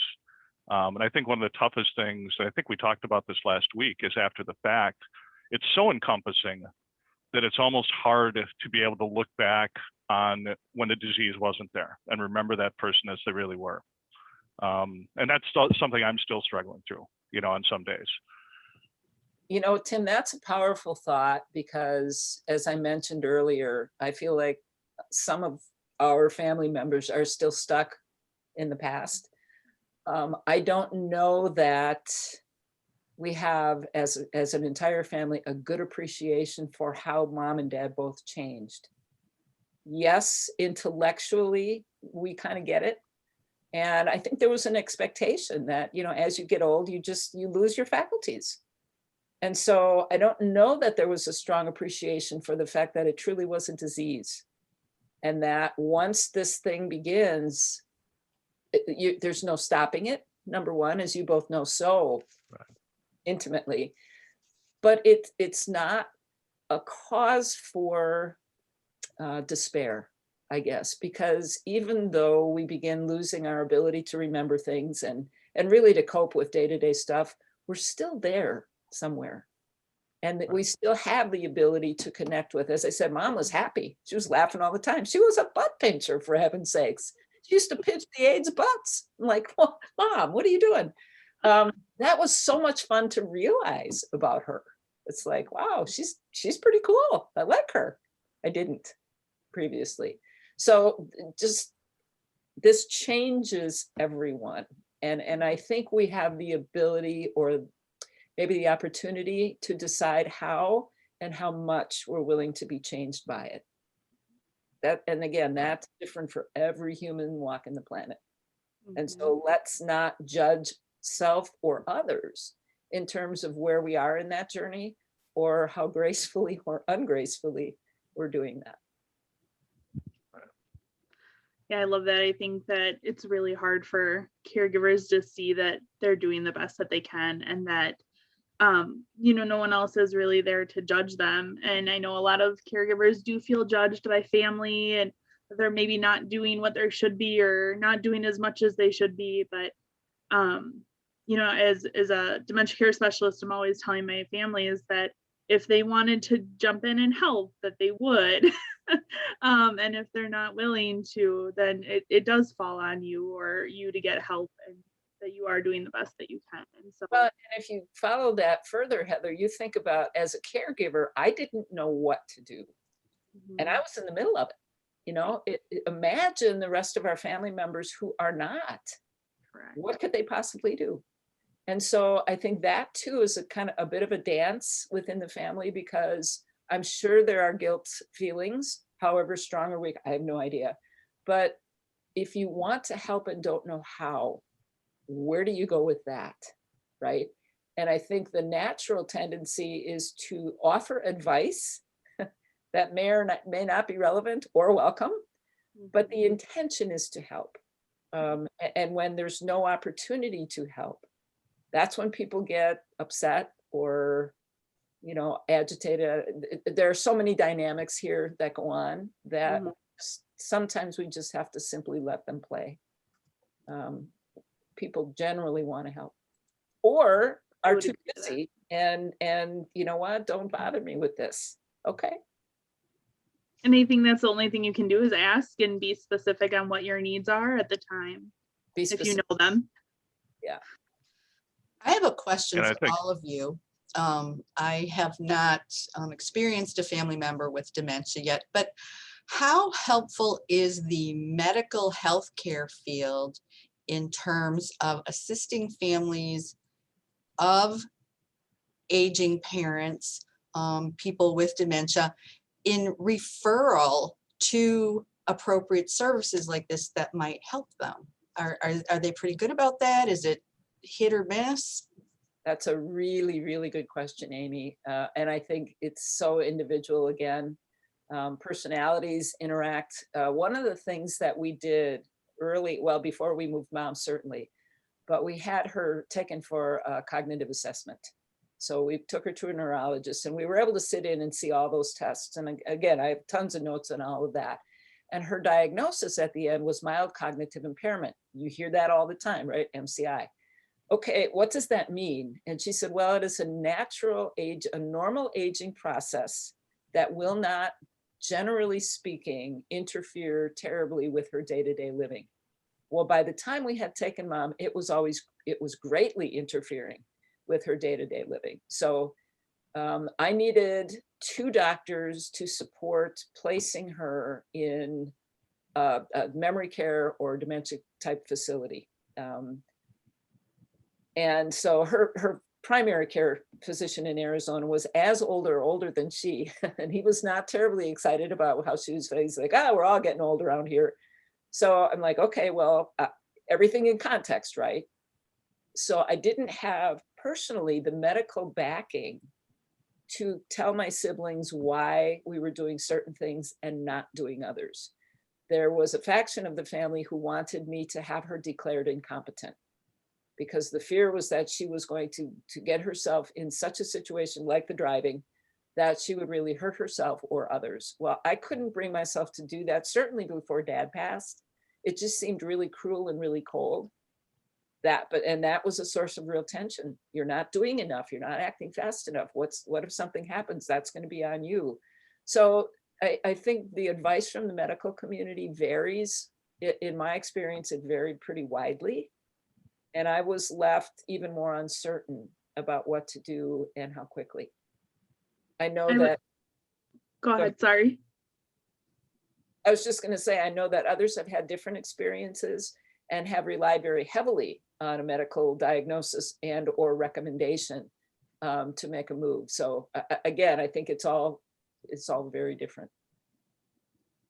And I think one of the toughest things, I think we talked about this last week, is after the fact, it's so encompassing that it's almost hard to be able to look back on when the disease wasn't there and remember that person as they really were. And that's something I'm still struggling through, you know, on some days. You know, Tim, that's a powerful thought because, as I mentioned earlier, I feel like some of our family members are still stuck in the past. I don't know that we have, as an entire family, a good appreciation for how mom and dad both changed. Yes, intellectually, we kind of get it. And I think there was an expectation that, you know, as you get old, you lose your faculties. And so I don't know that there was a strong appreciation for the fact that it truly was a disease. And that once this thing begins, there's no stopping it, number one, as you both know so intimately. But it's not a cause for despair, I guess, because even though we begin losing our ability to remember things and really to cope with day-to-day stuff, we're still there somewhere. And that we still have the ability to connect with. As I said, mom was happy. She was laughing all the time. She was a butt pincher, for heaven's sakes. She used to pinch the aides' butts. I'm like, well, mom, what are you doing? That was so much fun to realize about her. It's like, wow, she's pretty cool. I like her. I didn't previously. So just this changes everyone. And I think we have the ability, or maybe the opportunity, to decide how and how much we're willing to be changed by it. And again, that's different for every human walking the planet. Mm-hmm. And so let's not judge self or others in terms of where we are in that journey or how gracefully or ungracefully we're doing that. Yeah, I love that. I think that it's really hard for caregivers to see that they're doing the best that they can, and that you know, no one else is really there to judge them. And I know a lot of caregivers do feel judged by family, and they're maybe not doing what they should be or not doing as much as they should be. But you know, as a dementia care specialist, I'm always telling my family is that if they wanted to jump in and help, that they would. And if they're not willing to, then it does fall on you or you to get help, and that you are doing the best that you can. And so, well, and if you follow that further, Heather, you think about, as a caregiver, I didn't know what to do. Mm-hmm. And I was in the middle of it. Imagine the rest of our family members who are not. Correct. What could they possibly do? And so I think that too is a kind of a bit of a dance within the family, because I'm sure there are guilt feelings, however strong or weak, I have no idea. But if you want to help and don't know how, where do you go with that? Right. And I think the natural tendency is to offer advice that may not be relevant or welcome, but the intention is to help. And when there's no opportunity to help, that's when people get upset or, agitated. There are so many dynamics here that go on that sometimes we just have to simply let them play. People generally want to help or are too busy and you know what, don't bother me with this. Okay. And I think that's the only thing you can do is ask and be specific on what your needs are at the time, if you know them. Yeah. I have a question And I for think- all of you. I have not experienced a family member with dementia yet, but how helpful is the medical healthcare field in terms of assisting families of aging parents, people with dementia, in referral to appropriate services like this that might help them? Are they pretty good about that? Is it hit or miss? That's a really, really good question, Amy. And I think it's so individual again. Personalities interact. One of the things that we did early, well, before we moved Mom, certainly, but we had her taken for a cognitive assessment. So we took her to a neurologist and we were able to sit in and see all those tests. And again, I have tons of notes on all of that. And her diagnosis at the end was mild cognitive impairment. You hear that all the time, right? MCI. Okay, what does that mean? And she said, well, it is a natural age, a normal aging process that will not, generally speaking, interfere terribly with her day-to-day living. Well, by the time we had taken Mom, it was greatly interfering with her day-to-day living. So I needed 2 doctors to support placing her in a memory care or dementia type facility. And so her primary care physician in Arizona was as older than she, and he was not terribly excited about how she was. He's like, we're all getting old around here. So I'm like, okay, well, everything in context, right? So I didn't have personally the medical backing to tell my siblings why we were doing certain things and not doing others. There was a faction of the family who wanted me to have her declared incompetent, because the fear was that she was going to get herself in such a situation like the driving that she would really hurt herself or others. Well, I couldn't bring myself to do that, certainly before Dad passed. It just seemed really cruel and really cold. And that was a source of real tension. You're not doing enough. You're not acting fast enough. What if something happens? That's going to be on you. So I think the advice from the medical community varies. In my experience, it varied pretty widely. And I was left even more uncertain about what to do and how quickly. I know that. Go ahead, sorry. I was just going to say, I know that others have had different experiences and have relied very heavily on a medical diagnosis and or recommendation to make a move. So again, I think it's all very different.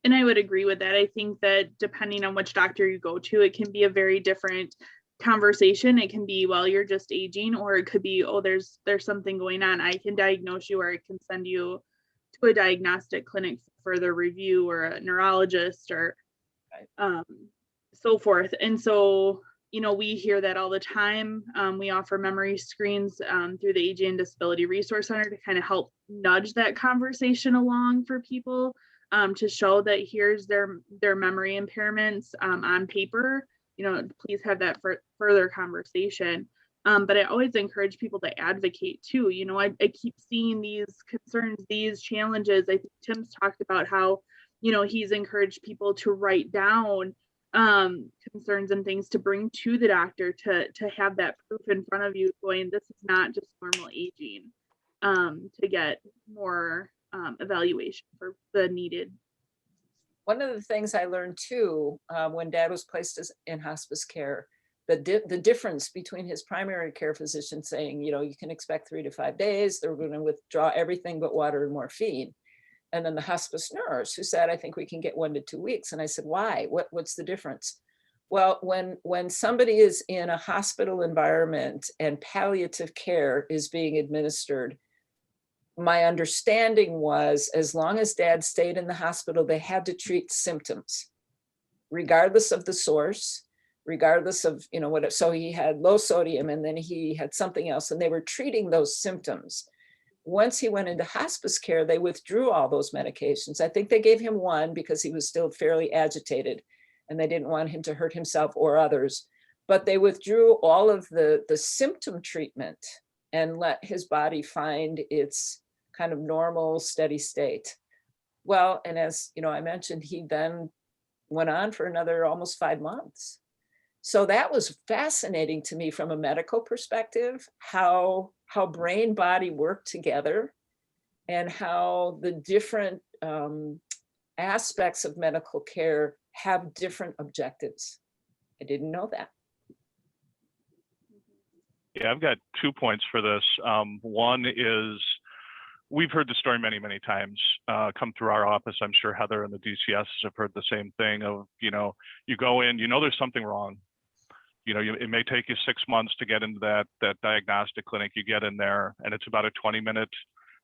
And I would agree with that. I think that depending on which doctor you go to, it can be a very different conversation. It can be, well, you're just aging, or it could be, oh, there's something going on. I can diagnose you, or I can send you to a diagnostic clinic for further review, or a neurologist, or so forth. And so, we hear that all the time. We offer memory screens through the Aging and Disability Resource Center to kind of help nudge that conversation along for people, to show that here's their memory impairments on paper. Please have that further conversation. But I always encourage people to advocate too. I keep seeing these concerns, these challenges. I think Tim's talked about how, he's encouraged people to write down concerns and things to bring to the doctor to have that proof in front of you, going, this is not just normal aging, to get more evaluation for the needed One of the things I learned too, when Dad was placed in hospice care, the difference between his primary care physician saying, you know, you can expect 3 to 5 days, they're going to withdraw everything but water and morphine. And then the hospice nurse who said, I think we can get 1 to 2 weeks. And I said, why? What's the difference? Well, when somebody is in a hospital environment and palliative care is being administered, my understanding was as long as Dad stayed in the hospital, they had to treat symptoms, regardless of the source, regardless of, you know, what. So he had low sodium and then he had something else, and they were treating those symptoms. Once he went into hospice care, they withdrew all those medications. I think they gave him one because he was still fairly agitated and they didn't want him to hurt himself or others. But they withdrew all of the symptom treatment and let his body find its kind of normal, steady state. Well, and as you know, I mentioned, he then went on for another almost 5 months. So that was fascinating to me from a medical perspective, how brain body work together and how the different aspects of medical care have different objectives. I didn't know that. Yeah, I've got 2 points for this. One is we've heard the story many, many times come through our office. I'm sure Heather and the DCS have heard the same thing of, you know, you go in, you know, there's something wrong. You know, it may take you 6 months to get into that diagnostic clinic. You get in there and it's about a 20-minute,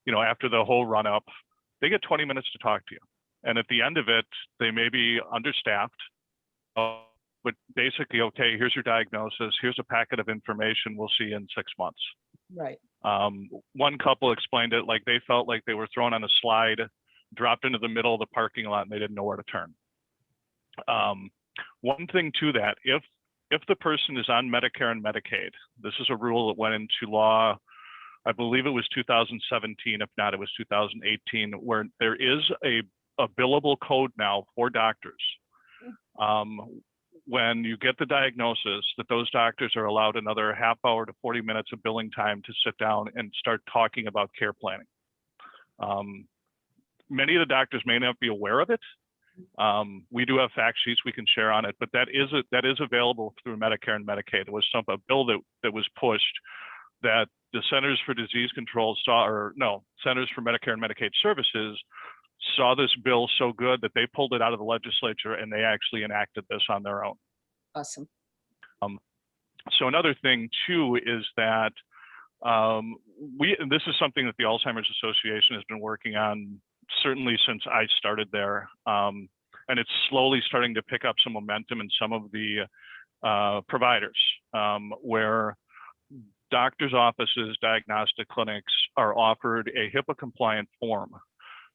you know, after the whole run up, they get 20 minutes to talk to you. And at the end of it, they may be understaffed, but basically, okay, here's your diagnosis. Here's a packet of information. We'll see you in 6 months. Right. One couple explained it like they felt like they were thrown on a slide, dropped into the middle of the parking lot, and they didn't know where to turn. One thing to that, if the person is on Medicare and Medicaid, this is a rule that went into law, I believe it was 2017, if not, it was 2018, where there is a billable code now for doctors. When you get the diagnosis, that those doctors are allowed another half hour to 40 minutes of billing time to sit down and start talking about care planning. Many of the doctors may not be aware of it. We do have fact sheets we can share on it, but that is available through Medicare and Medicaid. It was a bill that was pushed that the Centers for Disease Control Centers for Medicare and Medicaid Services saw this bill so good that they pulled it out of the legislature and they actually enacted this on their own. Awesome. So another thing too is that this is something that the Alzheimer's Association has been working on certainly since I started there. And it's slowly starting to pick up some momentum in some of the providers where doctors' offices, diagnostic clinics are offered a HIPAA compliant form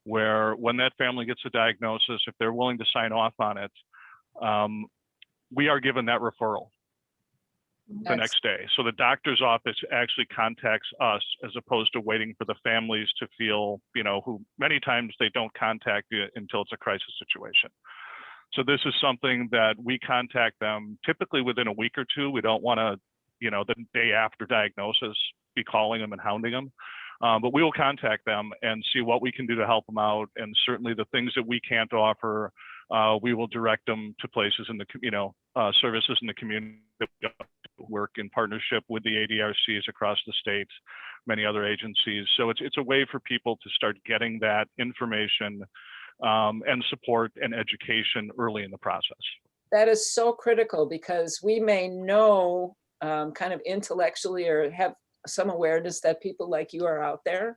where when that family gets a diagnosis, if they're willing to sign off on it, we are given that referral the next day. So the doctor's office actually contacts us as opposed to waiting for the families to feel, you know, who many times they don't contact you until it's a crisis situation. So this is something that we contact them typically within a week or two. We don't want to, you know, the day after diagnosis be calling them and hounding them. But we will contact them and see what we can do to help them out. And certainly the things that we can't offer, we will direct them to places in the, services in the community that we work in partnership with the ADRCs across the state, many other agencies. So it's a way for people to start getting that information and support and education early in the process. That is so critical because we may know kind of intellectually or have some awareness that people like you are out there,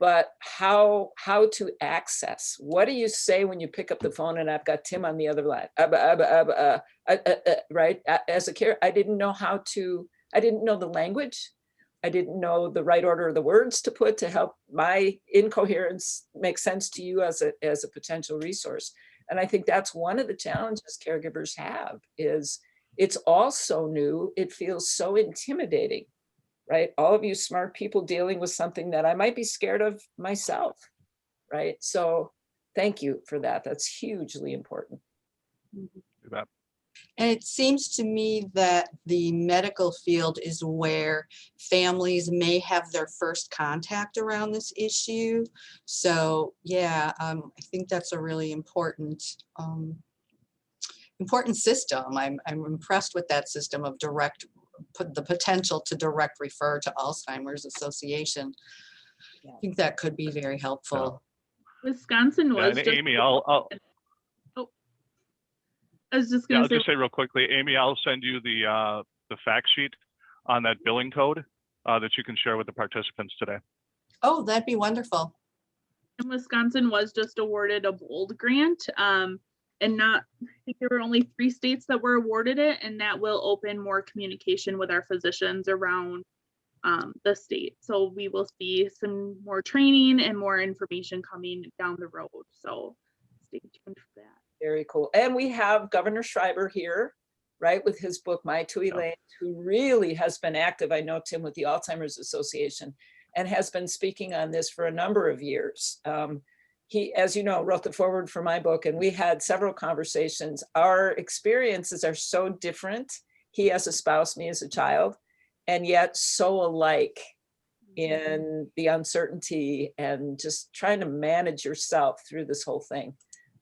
but how to access. What do you say when you pick up the phone and I've got Tim on the other line? Right? As a care, I didn't know the language. I didn't know the right order of the words to put to help my incoherence make sense to you as a potential resource. And I think that's one of the challenges caregivers have is it's all so new. It feels so intimidating. Right? All of you smart people dealing with something that I might be scared of myself, right? So thank you for that. That's hugely important. Do that. And it seems to me that the medical field is where families may have their first contact around this issue. So yeah, I think that's a really important system. I'm impressed with that system of the potential to direct refer to Alzheimer's Association. Yeah. I think that could be very helpful. Wisconsin Yeah, was and just. Amy, I was just yeah, gonna I'll say. just say real quickly, Amy, I'll send you the fact sheet on that billing code that you can share with the participants today. Oh, that'd be wonderful. And Wisconsin was just awarded a BOLD grant, and I think there were only 3 states that were awarded it, and that will open more communication with our physicians around the state. So we will see some more training and more information coming down the road. So stay tuned for that. Very cool. And we have Governor Schreiber here, right, with his book, My Two Elaines, who really has been active, I know, Tim, with the Alzheimer's Association, and has been speaking on this for a number of years. He, as you know, wrote the foreword for my book, and we had several conversations. Our experiences are so different. He as a spouse, me as a child, and yet so alike in the uncertainty and just trying to manage yourself through this whole thing.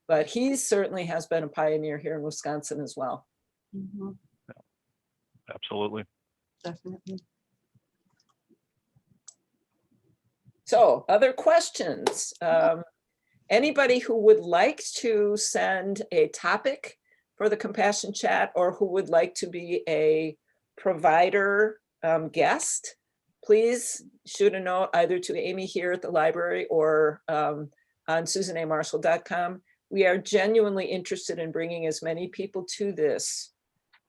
But he certainly has been a pioneer here in Wisconsin as well. Mm-hmm. Absolutely. Definitely. So, other questions? Anybody who would like to send a topic for the compassion chat, or who would like to be a provider guest, please shoot a note either to Amy here at the library or on susannamarshall.com. We are genuinely interested in bringing as many people to this.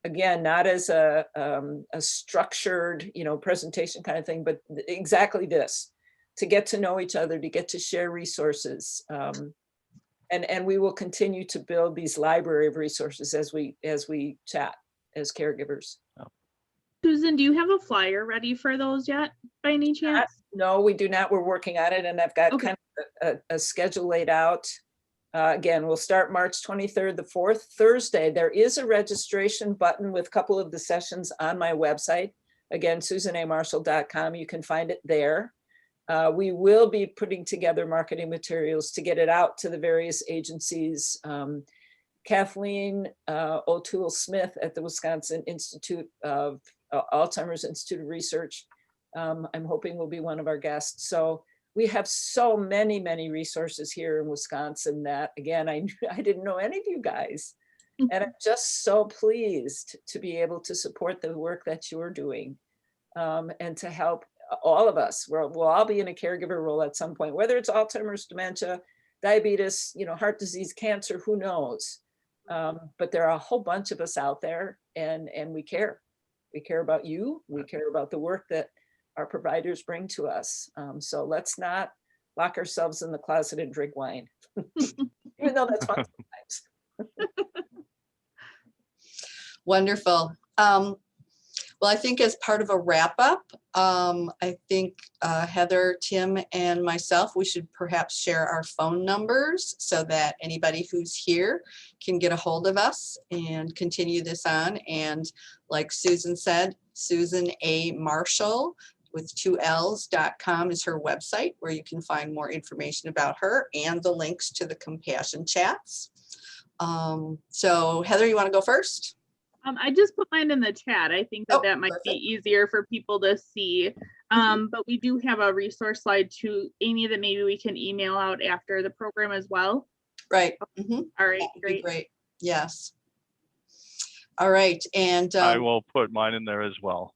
Again, not as a structured, presentation kind of thing, but exactly this, to get to know each other, to get to share resources. And we will continue to build these library of resources as we chat as caregivers. Susan, do you have a flyer ready for those yet, by any chance? No, we do not. We're working on it, and I've got kind of a schedule laid out. Again, we'll start March 23rd, the 4th Thursday. There is a registration button with a couple of the sessions on my website. Again, susannamarshall.com. You can find it there. We will be putting together marketing materials to get it out to the various agencies. Kathleen O'Toole-Smith at the Wisconsin Institute of Alzheimer's Institute of Research, I'm hoping will be one of our guests. So we have so many, many resources here in Wisconsin that, again, I didn't know any of you guys. And I'm just so pleased to be able to support the work that you're doing and to help all of us. We'll all be in a caregiver role at some point, whether it's Alzheimer's, dementia, diabetes, heart disease, cancer, who knows? But there are a whole bunch of us out there, and we care. We care about you. We care about the work that our providers bring to us. So let's not lock ourselves in the closet and drink wine, even though that's fun sometimes. Wonderful. Well, I think as part of a wrap up, I think Heather, Tim, and myself, we should perhaps share our phone numbers so that anybody who's here can get a hold of us and continue this on. And like Susan said, Susan A. Marshall with 2 L's.com is her website, where you can find more information about her and the links to the compassion chats. So Heather, you want to go first? I just put mine in the chat. I think that might be easier for people to see. But we do have a resource slide to Amy that maybe we can email out after the program as well. Right. Mm-hmm. All right, great. Great. Yes. All right. And I will put mine in there as well.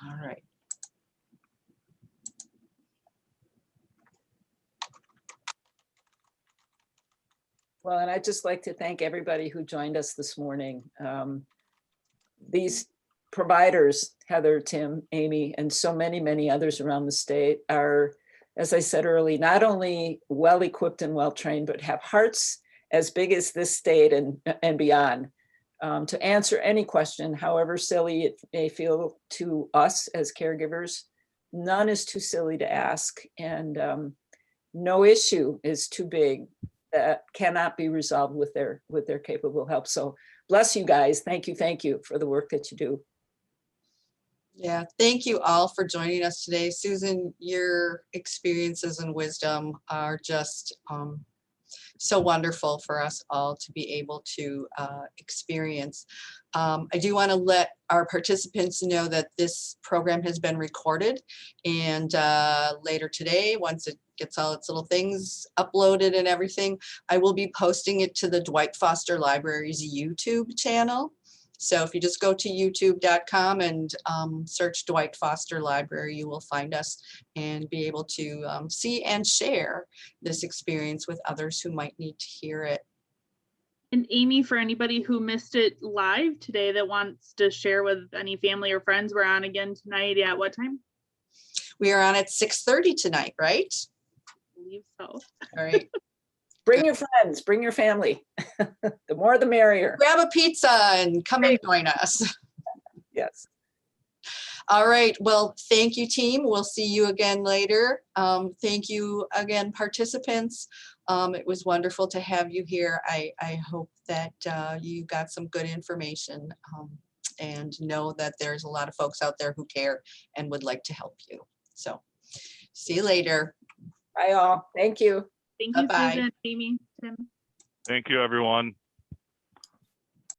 All right. Well, and I'd just like to thank everybody who joined us this morning. These providers, Heather, Tim, Amy, and so many, many others around the state are, as I said earlier, not only well-equipped and well-trained, but have hearts as big as this state and beyond to answer any question, however silly it may feel to us as caregivers. None is too silly to ask, and no issue is too big that cannot be resolved with their capable help. So bless you guys. Thank you for the work that you do. Yeah, thank you all for joining us today. Susan, your experiences and wisdom are just so wonderful for us all to be able to experience. I do want to let our participants know that this program has been recorded, and later today, once it gets all its little things uploaded and everything, I will be posting it to the Dwight Foster Library's YouTube channel. So if you just go to youtube.com and search Dwight Foster Library, you will find us and be able to see and share this experience with others who might need to hear it. And Amy, for anybody who missed it live today that wants to share with any family or friends, we're on again tonight at what time? We are on at 6:30 tonight, right? I believe so. All right. Bring your friends, bring your family. The more the merrier. Grab a pizza and come and join us. Yes. All right. Well, thank you, team. We'll see you again later. Thank you again, participants. It was wonderful to have you here. I hope that you got some good information and know that there's a lot of folks out there who care and would like to help you. So see you later. Bye all. Thank you. Thank you, Bye-bye. Susan, Amy, Tim. Thank you, everyone.